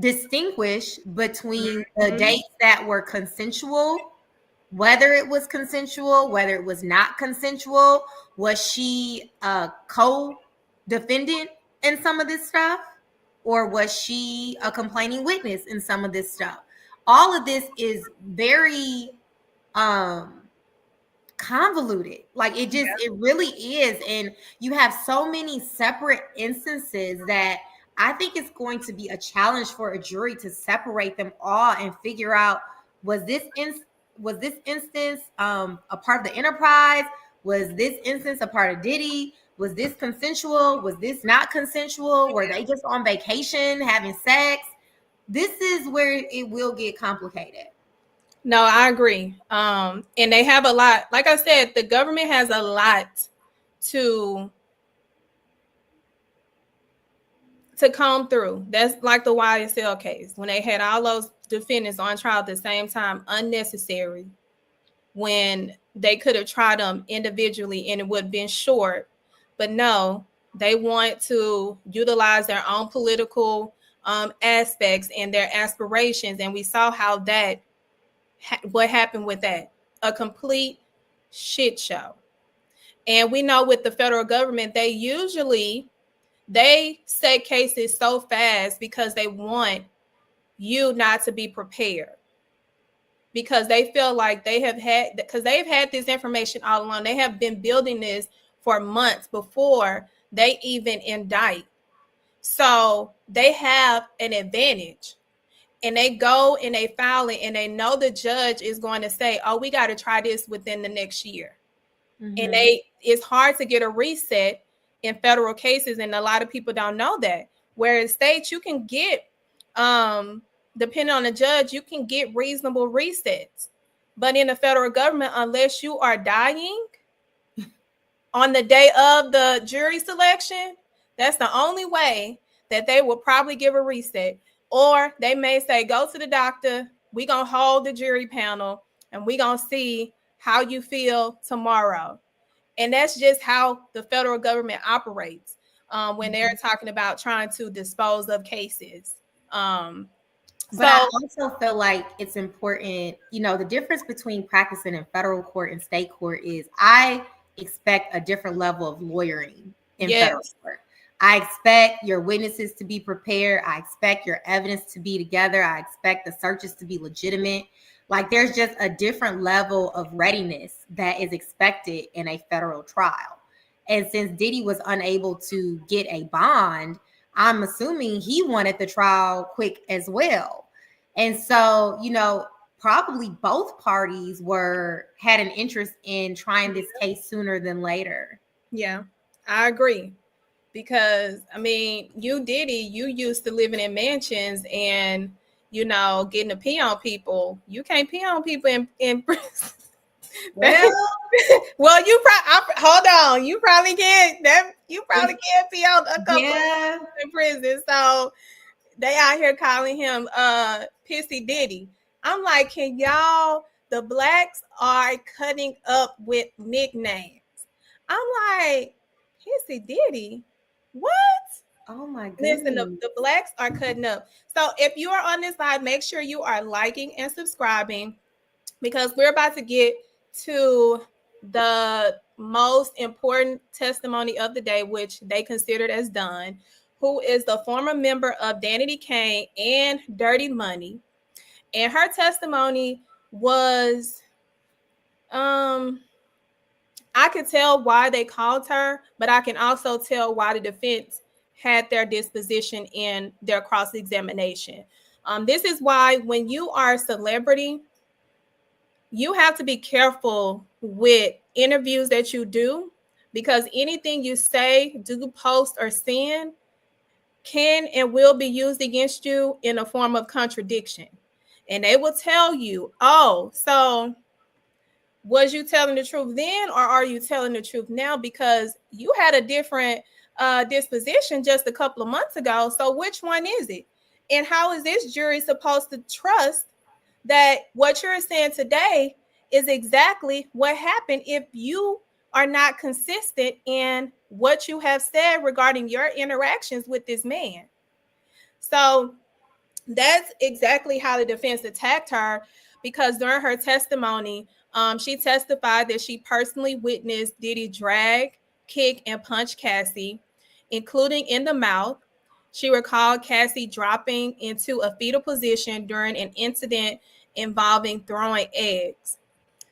distinguish between the dates that were consensual, whether it was consensual, whether it was not consensual. Was she a co-defendant in some of this stuff? Or was she a complaining witness in some of this stuff? All of this is very convoluted. Like, it really is. And you have so many separate instances that I think it's going to be a challenge for a jury to separate them all and figure out, was this instance a part of the enterprise? Was this instance a part of Diddy? Was this consensual? Was this not consensual? Were they just on vacation having sex? This is where it will get complicated. No, I agree. And they have a lot. Like I said, the government has a lot to comb through. That's like the YSL case when they had all those defendants on trial at the same time, unnecessary, when they could have tried them individually and it would have been short. But no, they want to utilize their own political aspects and their aspirations. And we saw how what happened with that. A complete shit show. And we know with the federal government, they set cases so fast because they want you not to be prepared, because they feel like they've had this information all along. They have been building this for months before they even indict. So they have an advantage, and they go and they file it, and they know the judge is going to say, oh, we got to try this within the next year. Mm-hmm. And it's hard to get a reset in federal cases, and a lot of people don't know that. Whereas states, you can get, depending on the judge, you can get reasonable resets. But in the federal government, unless you are dying on the day of the jury selection, that's the only way that they will probably give a reset. Or they may say, go to the doctor, we're going to hold the jury panel, and we're going to see how you feel tomorrow. And that's just how the federal government operates when they're talking about trying to dispose of cases. But I also feel like it's important, the difference between practicing in federal court and state court is I expect a different level of lawyering in federal court. I expect your witnesses to be prepared. I expect your evidence to be together. I expect the searches to be legitimate. Like, there's just a different level of readiness that is expected in a federal trial. And since Diddy was unable to get a bond, I'm assuming he wanted the trial quick as well. And so, probably both parties had an interest in trying this case sooner than later. Yeah, I agree. Because, you Diddy, you used to living in mansions and, getting to pee on people. You can't pee on people in prison. Well, hold on. You probably can't pee on a couple in prison. So they out here calling him Pissy Diddy. I'm like, the blacks are cutting up with nicknames. I'm like, Pissy Diddy? What? Oh my goodness. Listen, the blacks are cutting up. So if you are on this side, make sure you are liking and subscribing, because we're about to get to the most important testimony of the day, which they considered as done, who is the former member of Danity Kane and Dirty Money. And her testimony was, I could tell why they called her, but I can also tell why the defense had their disposition in their cross-examination. This is why when you are a celebrity, you have to be careful with interviews that you do, because anything you say, do, post, or send can and will be used against you in a form of contradiction. And they will tell you, oh, so was you telling the truth then, or are you telling the truth now? Because you had a different disposition just a couple of months ago. So which one is it? And how is this jury supposed to trust that what you're saying today is exactly what happened if you are not consistent in what you have said regarding your interactions with this man? So that's exactly how the defense attacked her, because during her testimony, she testified that she personally witnessed Diddy drag, kick, and punch Cassie, including in the mouth. She recalled Cassie dropping into a fetal position during an incident involving throwing eggs.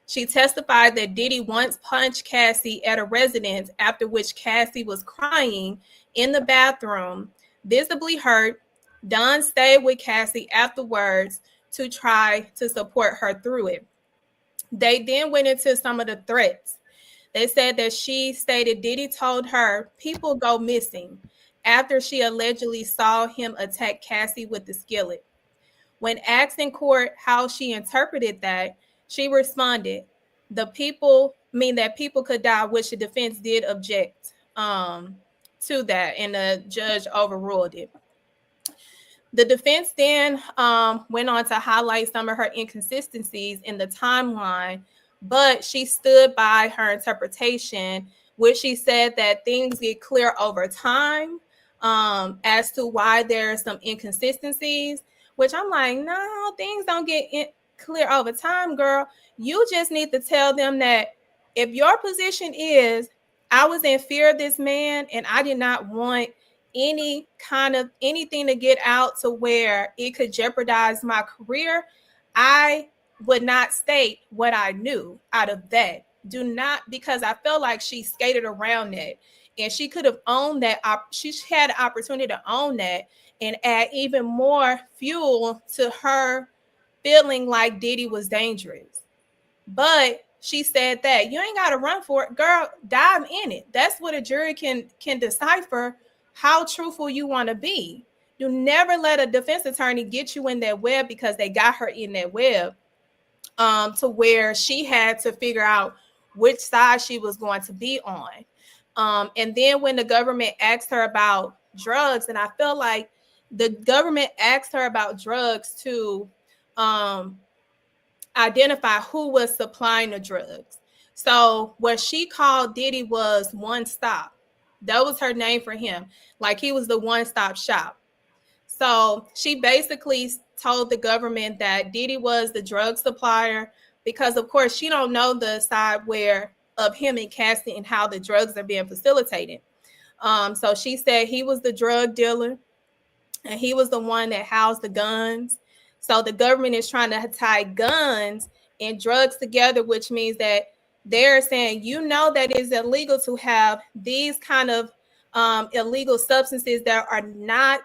She testified that Diddy once punched Cassie at a residence, after which Cassie was crying in the bathroom, visibly hurt. Don stayed with Cassie afterwards to try to support her through it. They then went into some of the threats. They said that she stated Diddy told her people go missing after she allegedly saw him attack Cassie with the skillet. When asked in court how she interpreted that, she responded, "The people mean that people could die," which the defense did object to that, and the judge overruled it. The defense then went on to highlight some of her inconsistencies in the timeline, but she stood by her interpretation, which she said that things get clear over time as to why there are some inconsistencies, which I'm like, no, things don't get clear over time, girl. You just need to tell them that if your position is, I was in fear of this man and I did not want any kind of anything to get out to where it could jeopardize my career, I would not state what I knew out of that. Do not, because I felt like she skated around that, and she could have owned that. She had the opportunity to own that and add even more fuel to her feeling like Diddy was dangerous. But she said that you ain't got to run for it, girl. Dive in it. That's what a jury can decipher how truthful you want to be. You never let a defense attorney get you in that web, because they got her in that web to where she had to figure out which side she was going to be on. And then when the government asked her about drugs, and I feel like the government asked her about drugs to identify who was supplying the drugs. So what she called Diddy was One Stop. That was her name for him. Like, he was the one-stop shop. So she basically told the government that Diddy was the drug supplier, because of course she don't know the side where of him and Cassie and how the drugs are being facilitated. So she said he was the drug dealer and he was the one that housed the guns. So the government is trying to tie guns and drugs together, which means that they're saying, you know, that it's illegal to have these kind of illegal substances that are not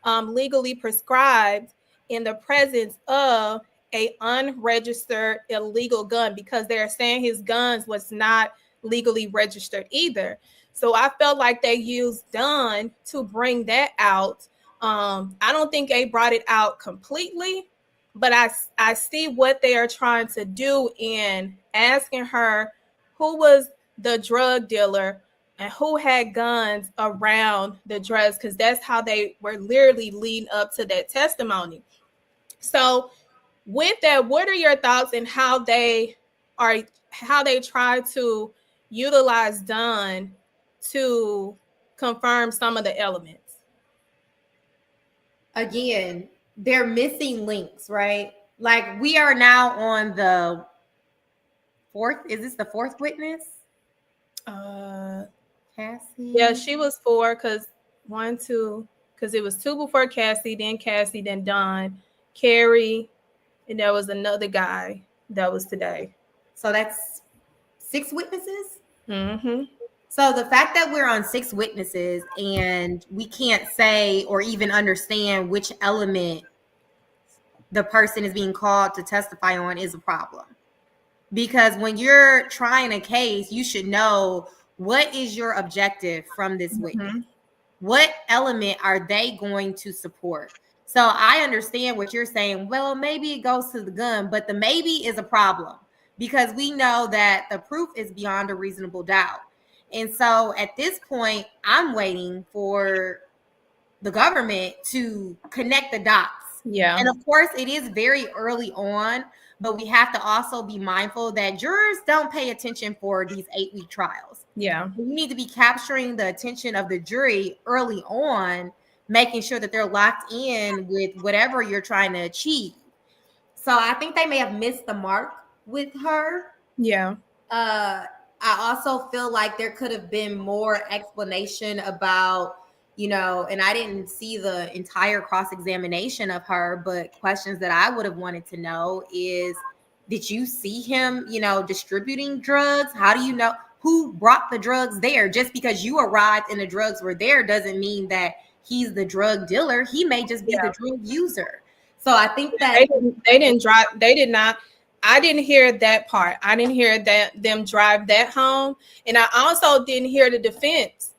legally prescribed in the presence of a unregistered illegal gun, because they're saying his guns was not legally registered either. So I felt like they used Dunn to bring that out. I don't think they brought it out completely, but I see what they are trying to do in asking her who was the drug dealer and who had guns around the drugs, because that's how they were literally leading up to that testimony. So with that, what are your thoughts on how they try to utilize Dunn to confirm some of the elements? Again, they're missing links, right? Like, we are now on the fourth. Is this the fourth witness? Cassie. Yeah, she was 4, because it was 2 before Cassie, then Don, Carrie, and there was another guy that was today. So that's 6 witnesses. Mm-hmm. So the fact that we're on 6 witnesses and we can't say or even understand which element the person is being called to testify on is a problem. Because when you're trying a case, you should know, what is your objective from this witness? What element are they going to support? So I understand what you're saying. Well, maybe it goes to the gun, but the maybe is a problem because we know that the proof is beyond a reasonable doubt. And so at this point, I'm waiting for the government to connect the dots. Yeah. And of course, it is very early on, but we have to also be mindful that jurors don't pay attention for these 8-week trials. Yeah. You need to be capturing the attention of the jury early on, making sure that they're locked in with whatever you're trying to achieve. So I think they may have missed the mark with her. Yeah. I also feel like there could have been more explanation about, and I didn't see the entire cross-examination of her, but questions that I would have wanted to know is, did you see him, distributing drugs? How do you know who brought the drugs there? Just because you arrived and the drugs were there doesn't mean that he's the drug dealer. He may just be the drug user. So I think that they did not. I didn't hear that part. I didn't hear them drive that home. And I also didn't hear the defense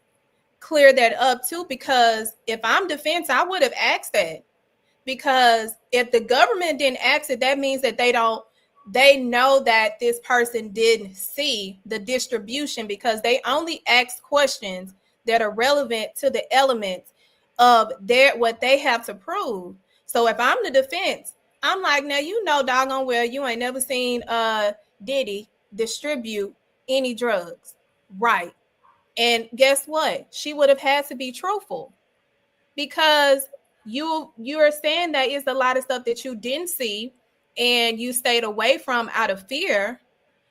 clear that up too, because if I'm defense, I would have asked that. Because if the government didn't ask it, that means that they know that this person didn't see the distribution, because they only ask questions that are relevant to the elements of what they have to prove. So if I'm the defense, I'm like, now doggone well you ain't never seen Diddy distribute any drugs, right? And guess what? She would have had to be truthful, because you are saying that it's a lot of stuff that you didn't see and you stayed away from out of fear.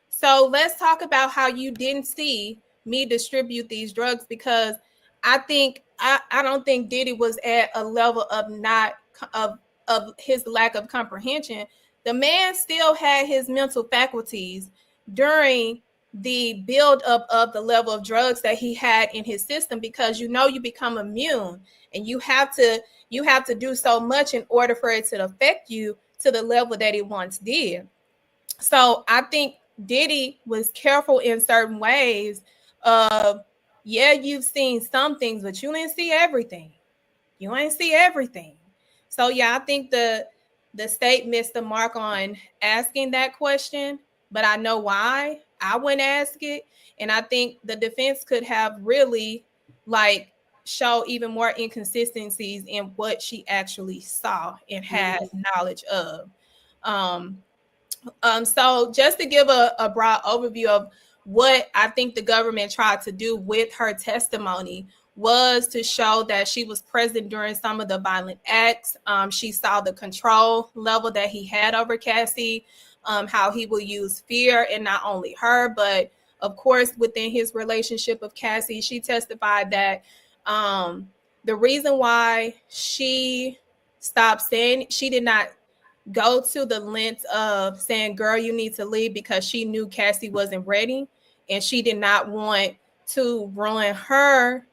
So let's talk about how you didn't see me distribute these drugs, because I don't think Diddy was at a level of his lack of comprehension. The man still had his mental faculties during the build up of the level of drugs that he had in his system, because you become immune and you have to do so much in order for it to affect you to the level that it once did. So I think Diddy was careful in certain ways of, yeah, you've seen some things, but you didn't see everything. You ain't see everything. So yeah, I think the state missed the mark on asking that question, but I know why I wouldn't ask it. And I think the defense could have really show even more inconsistencies in what she actually saw and had knowledge of. So just to give a broad overview of what I think the government tried to do with her testimony was to show that she was present during some of the violent acts. She saw the control level that he had over Cassie, how he will use fear, and not only her, but of course within his relationship with Cassie. She testified that the reason why she stopped saying, she did not go to the length of saying, girl, you need to leave, because she knew Cassie wasn't ready and she did not want to ruin her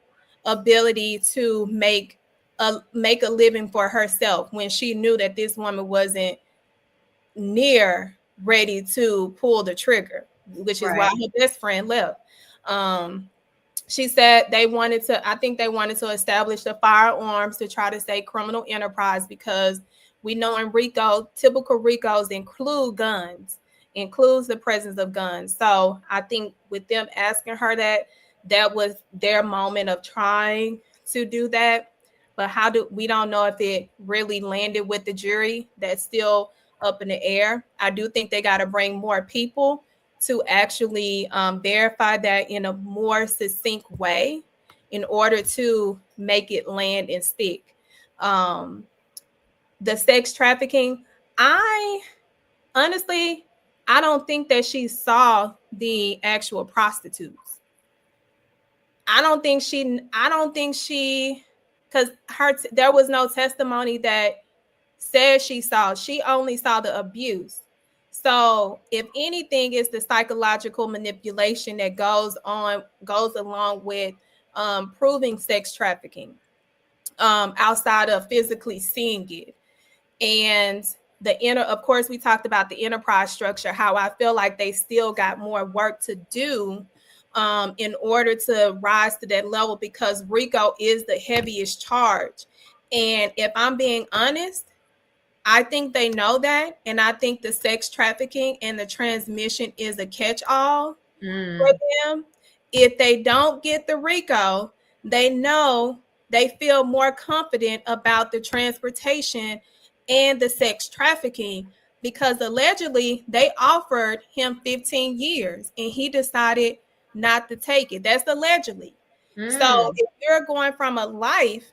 ability to make a living for herself when she knew that this woman wasn't near ready to pull the trigger, which is why her best friend left. She said they wanted to establish the firearms to try to say criminal enterprise, because we know in RICO, typical RICOs includes the presence of guns. So I think with them asking her that was their moment of trying to do that. But we don't know if it really landed with the jury. That's still up in the air. I do think they got to bring more people to actually verify that in a more succinct way in order to make it land and stick. The sex trafficking, I don't think that she saw the actual prostitutes. I don't think she, because there was no testimony that said she only saw the abuse. So if anything, it's the psychological manipulation that goes along with proving sex trafficking outside of physically seeing it. And of course, we talked about the enterprise structure, how I feel like they still got more work to do in order to rise to that level, because RICO is the heaviest charge. And if I'm being honest, I think they know that. And I think the sex trafficking and the transmission is a catch-all for them. If they don't get the RICO, they know they feel more confident about the transportation and the sex trafficking, because allegedly they offered him 15 years and he decided not to take it. That's allegedly. So if you're going from a life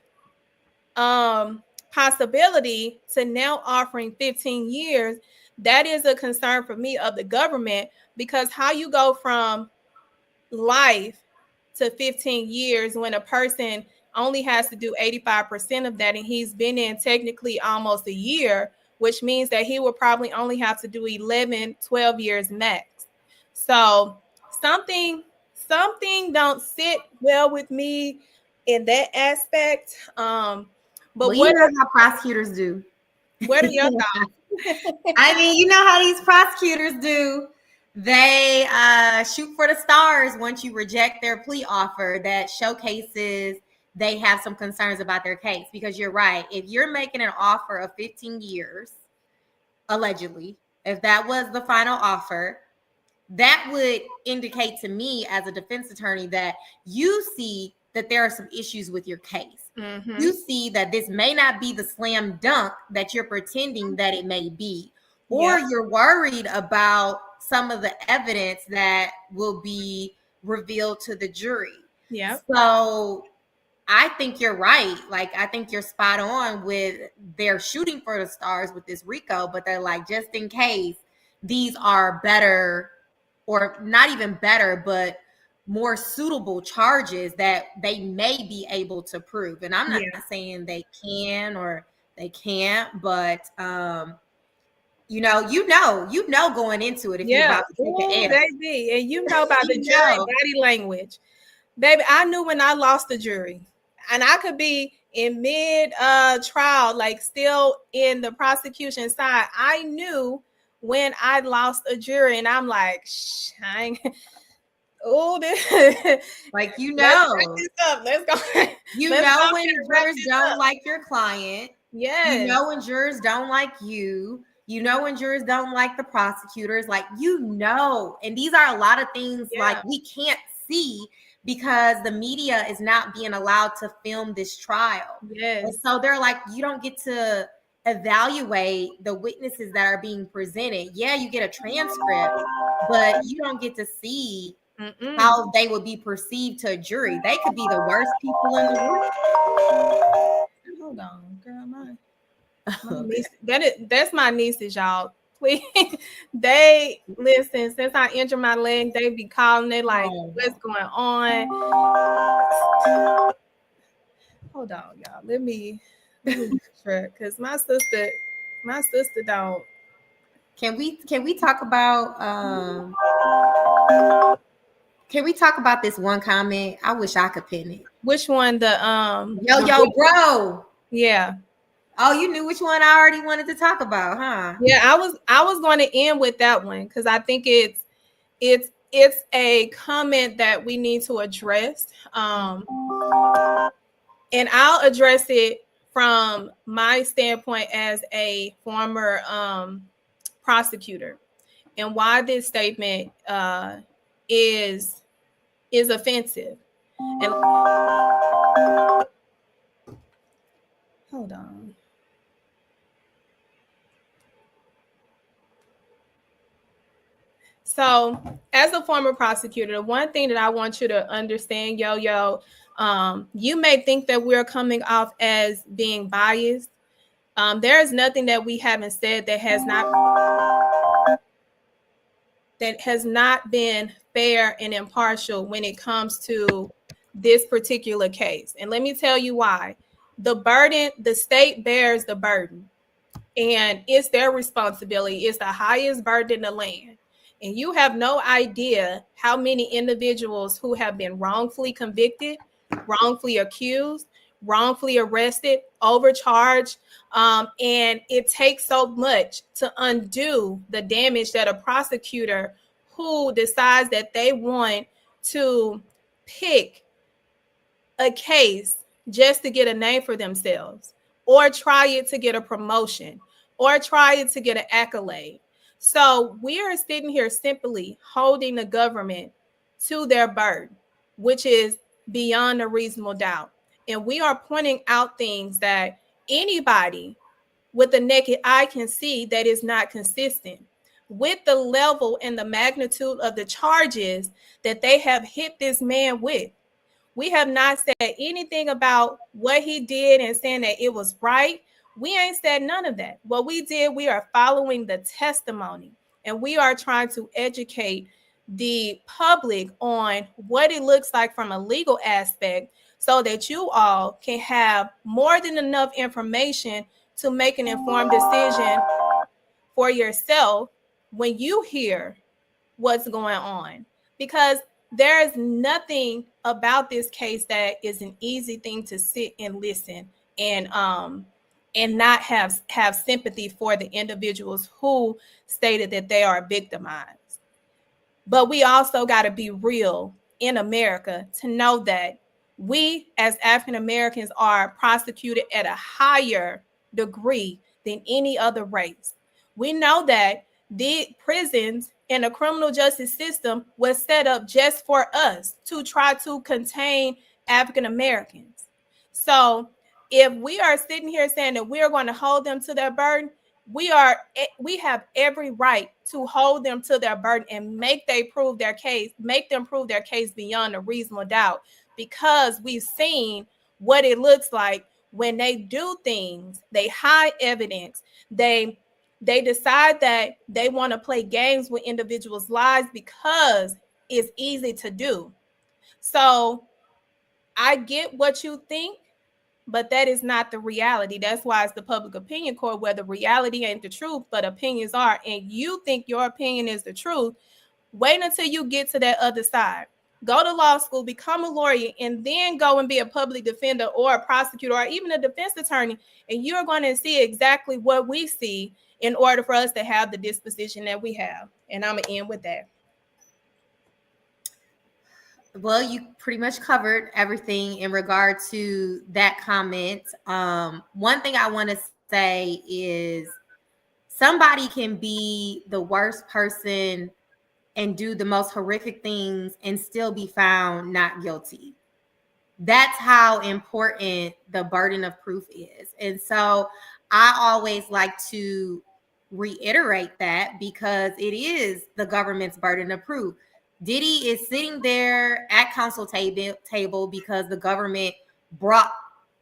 possibility to now offering 15 years, that is a concern for me of the government, because how you go from life to 15 years when a person only has to do 85% of that, and he's been in technically almost a year, which means that he will probably only have to do 11, 12 years max. So something don't sit well with me in that aspect. But well, you know how prosecutors do. What are your thoughts? I mean, you know how these prosecutors do. They shoot for the stars once you reject their plea offer. That showcases they have some concerns about their case, because you're right. If you're making an offer of 15 years, allegedly, if that was the final offer, that would indicate to me as a defense attorney that you see that there are some issues with your case. Mm-hmm. You see that this may not be the slam dunk that you're pretending that it may be, or you're worried about some of the evidence that will be revealed to the jury. Yeah. So I think you're right. Like, I think you're spot on with they're shooting for the stars with this RICO, but they're like, just in case these are better, or not even better, but more suitable charges that they may be able to prove. And I'm not saying they can or they can't, but you know going into it if you're about to take an L. Baby, and you know about the jury body language. Baby, I knew when I lost the jury, and I could be in mid trial, like still in the prosecution side. I knew when I lost a jury, and I'm like, this like, you know, let's go. You know when jurors don't like your client. Yes. You know when jurors don't like you. You know when jurors don't like the prosecutors. Like, you know, and these are a lot of things like we can't see because the media is not being allowed to film this trial. Yes. And so they're like, you don't get to evaluate the witnesses that are being presented. Yeah, you get a transcript, but you don't get to see how they would be perceived to a jury. They could be the worst people in the room. Hold on, girl. My niece, that's my nieces, y'all. Please, they listen. Since I injured my leg, they be calling. They like, what's going on? Hold on, y'all. Let me sure, because my sister don't. Can we talk about Can we talk about this one comment? I wish I could pin it. Which one? The yo bro. Yeah. Oh, you knew which one I already wanted to talk about, huh? Yeah, I was going to end with that one because I think it's a comment that we need to address. And I'll address it from my standpoint as a former prosecutor, and why this statement is offensive. And hold on. So, as a former prosecutor, the one thing that I want you to understand, Yo, you may think that we're coming off as being biased. There is nothing that we haven't said that has not been fair and impartial when it comes to this particular case. And let me tell you why. The state bears the burden, and it's their responsibility. It's the highest burden in the land. And you have no idea how many individuals who have been wrongfully convicted, wrongfully accused, wrongfully arrested, overcharged. And it takes so much to undo the damage that a prosecutor who decides that they want to pick a case just to get a name for themselves or try it to get a promotion, or try it to get an accolade. So we are sitting here simply holding the government to their burden, which is beyond a reasonable doubt. And we are pointing out things that anybody with the naked eye can see that is not consistent with the level and the magnitude of the charges that they have hit this man with. We have not said anything about what he did and saying that it was right. We ain't said none of that. What we did, we are following the testimony, and we are trying to educate the public on what it looks like from a legal aspect so that you all can have more than enough information to make an informed decision for yourself when you hear what's going on. Because there is nothing about this case that is an easy thing to sit and listen and not have sympathy for the individuals who stated that they are victimized. But we also got to be real in America to know that we as African Americans are prosecuted at a higher degree than any other race. We know that the prisons and the criminal justice system was set up just for us to try to contain African Americans. So if we are sitting here saying that we are going to hold them to their burden, we have every right to hold them to their burden and make them prove their case beyond a reasonable doubt, because we've seen what it looks like when they do things, they hide evidence, they decide that they want to play games with individuals' lives because it's easy to do. So I get what you think, but that is not the reality. That's why it's the public opinion court, where the reality ain't the truth, but opinions are. And you think your opinion is the truth. Wait until you get to that other side. Go to law school, become a lawyer, and then go and be a public defender or a prosecutor or even a defense attorney. And you're going to see exactly what we see in order for us to have the disposition that we have. And I'm going to end with that. Well, you pretty much covered everything in regard to that comment. One thing I want to say is somebody can be the worst person and do the most horrific things and still be found not guilty. That's how important the burden of proof is. And so I always like to reiterate that, because it is the government's burden of proof. Diddy is sitting there at counsel table because the government brought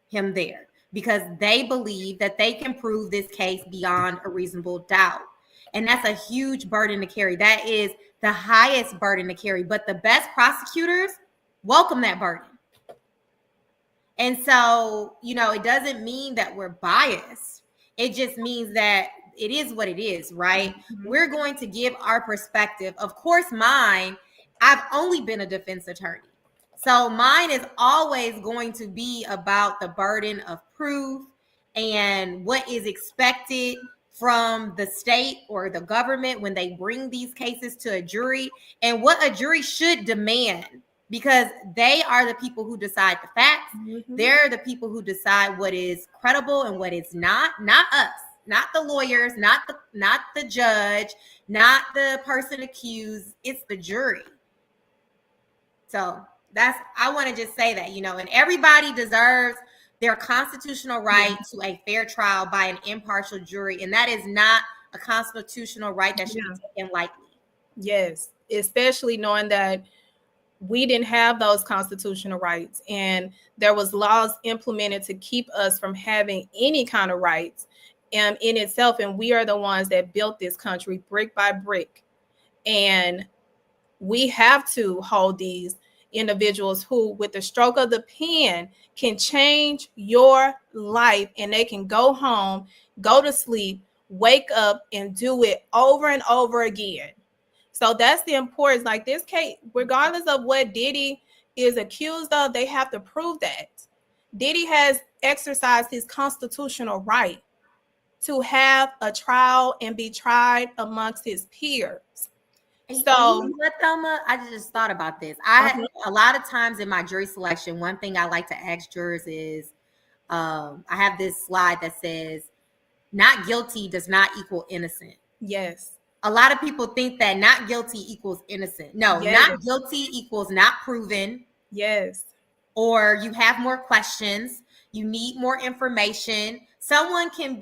him there, because they believe that they can prove this case beyond a reasonable doubt. And that's a huge burden to carry. That is the highest burden to carry. But the best prosecutors welcome that burden. And so, it doesn't mean that we're biased. It just means that it is what it is, right? Mm-hmm. We're going to give our perspective. Of course, mine, I've only been a defense attorney. So mine is always going to be about the burden of proof and what is expected from the state or the government when they bring these cases to a jury, and what a jury should demand, because they are the people who decide the facts. Mm-hmm. They're the people who decide what is credible and what is not us, not the lawyers, not the judge, not the person accused. It's the jury. So I want to just say that, and everybody deserves their constitutional right to a fair trial by an impartial jury. And that is not a constitutional right that should be taken lightly. Yes, especially knowing that we didn't have those constitutional rights, and there was laws implemented to keep us from having any kind of rights in itself. And we are the ones that built this country brick by brick. And we have to hold these individuals who, with the stroke of the pen, can change your life, and they can go home, go to sleep, wake up, and do it over and over again. So that's the importance. Like this case, regardless of what Diddy is accused of, they have to prove that Diddy has exercised his constitutional right to have a trial and be tried amongst his peers. So, what, Thelma? I just thought about this. A lot of times in my jury selection, one thing I like to ask jurors is, I have this slide that says, not guilty does not equal innocent. Yes. A lot of people think that not guilty equals innocent. No, Yes. not guilty equals not proven. Yes. Or you have more questions. You need more information. Someone could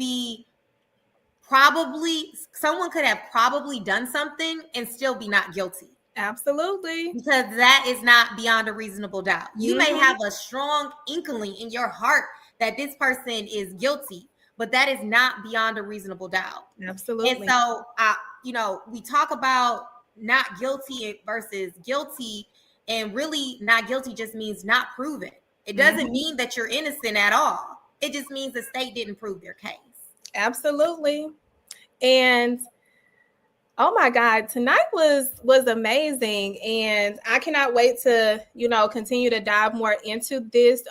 have probably done something and still be not guilty. Absolutely. Because that is not beyond a reasonable doubt. You may have a strong inkling in your heart that this person is guilty, but that is not beyond a reasonable doubt. Absolutely. And so, we talk about not guilty versus guilty, and really not guilty just means not proven. It doesn't mean that you're innocent at all. It just means the state didn't prove their case. Absolutely. And oh my God, tonight was amazing, and I cannot wait to continue to dive more into this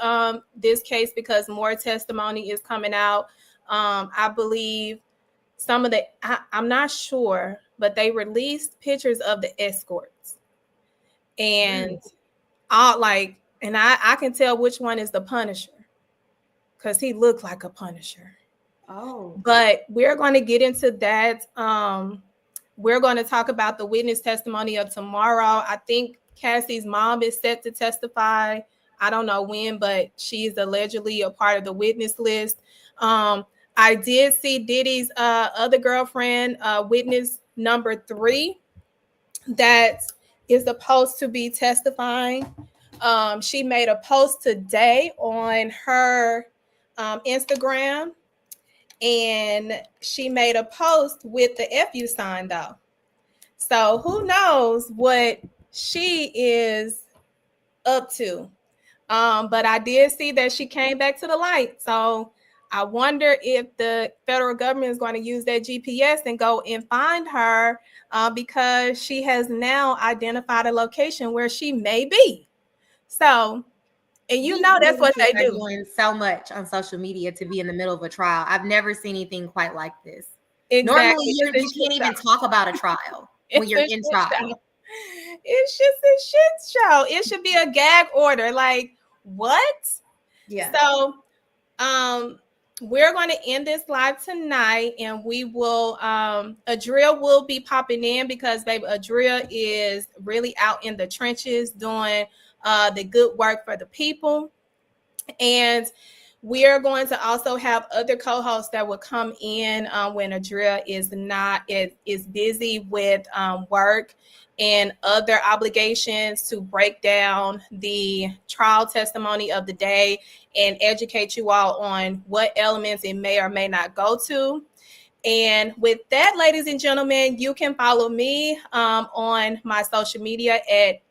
case, because more testimony is coming out. I believe some of I'm not sure, but they released pictures of the escorts, and I can tell which one is the Punisher, because he looked like a Punisher. Oh, but we're going to get into that. We're going to talk about the witness testimony of tomorrow. I think Cassie's mom is set to testify. I don't know when, but she's allegedly a part of the witness list. I did see Diddy's other girlfriend, witness number 3, that is supposed to be testifying. She made a post today on her Instagram, and she made a post with the FU sign though. So who knows what she is up to. But I did see that she came back to the light. So I wonder if the federal government is going to use that GPS and go and find her, because she has now identified a location where she may be. So, and that's what they do. Doing so much on social media to be in the middle of a trial. I've never seen anything quite like this. Exactly. Normally, you can't even talk about a trial when you're in trial. It's just a shit show. It should be a gag order. Like, what? Yeah. So, we're going to end this live tonight, and we will, Adria will be popping in, because baby, Adria is really out in the trenches doing the good work for the people. And we are going to also have other co-hosts that will come in when Adria is busy with work and other obligations, to break down the trial testimony of the day and educate you all on what elements it may or may not go to. And with that, ladies and gentlemen, you can follow me on my social media at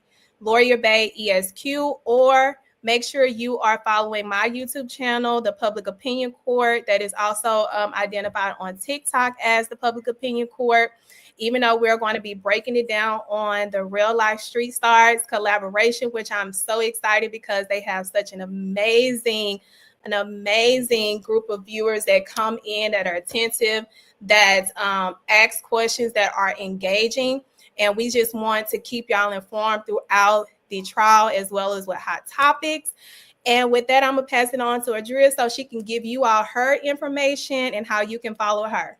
Lawyer Bay ESQ, or make sure you are following my YouTube channel, The Public Opinion Court, that is also identified on TikTok as The Public Opinion Court, even though we're going to be breaking it down on the Reallyfe Street Stars collaboration, which I'm so excited, because they have such an amazing group of viewers that come in, that are attentive, that ask questions, that are engaging. And we just want to keep y'all informed throughout the trial, as well as with hot topics. And with that, I'm going to pass it on to Adria so she can give you all her information and how you can follow her.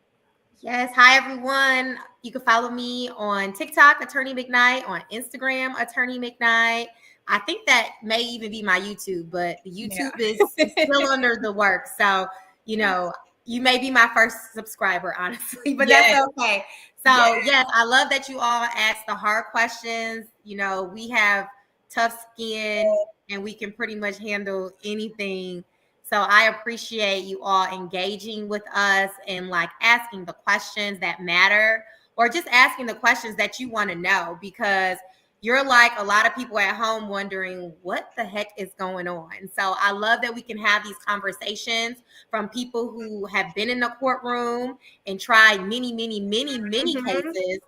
Yes. Hi, everyone. You can follow me on TikTok, Attorney McKnight, on Instagram, Attorney McKnight. I think that may even be my YouTube, but the YouTube is still under the work. So, you may be my first subscriber, honestly, but that's okay. So, yes, I love that you all ask the hard questions. We have tough skin, and we can pretty much handle anything. So I appreciate you all engaging with us and asking the questions that matter, or just asking the questions that you want to know, because you're like a lot of people at home wondering what the heck is going on. So I love that we can have these conversations from people who have been in the courtroom and tried many cases,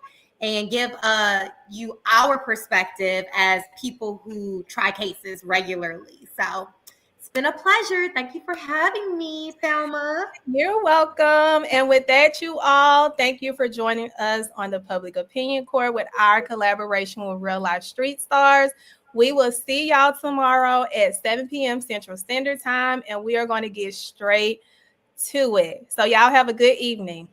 and give you our perspective as people who try cases regularly. So it's been a pleasure. Thank you for having me, Thelma. You're welcome. And with that, you all, thank you for joining us on the Public Opinion Court with our collaboration with Reallyfe Street Stars. We will see y'all tomorrow at 7 p.m. Central Standard Time, and we are going to get straight to it. So y'all have a good evening.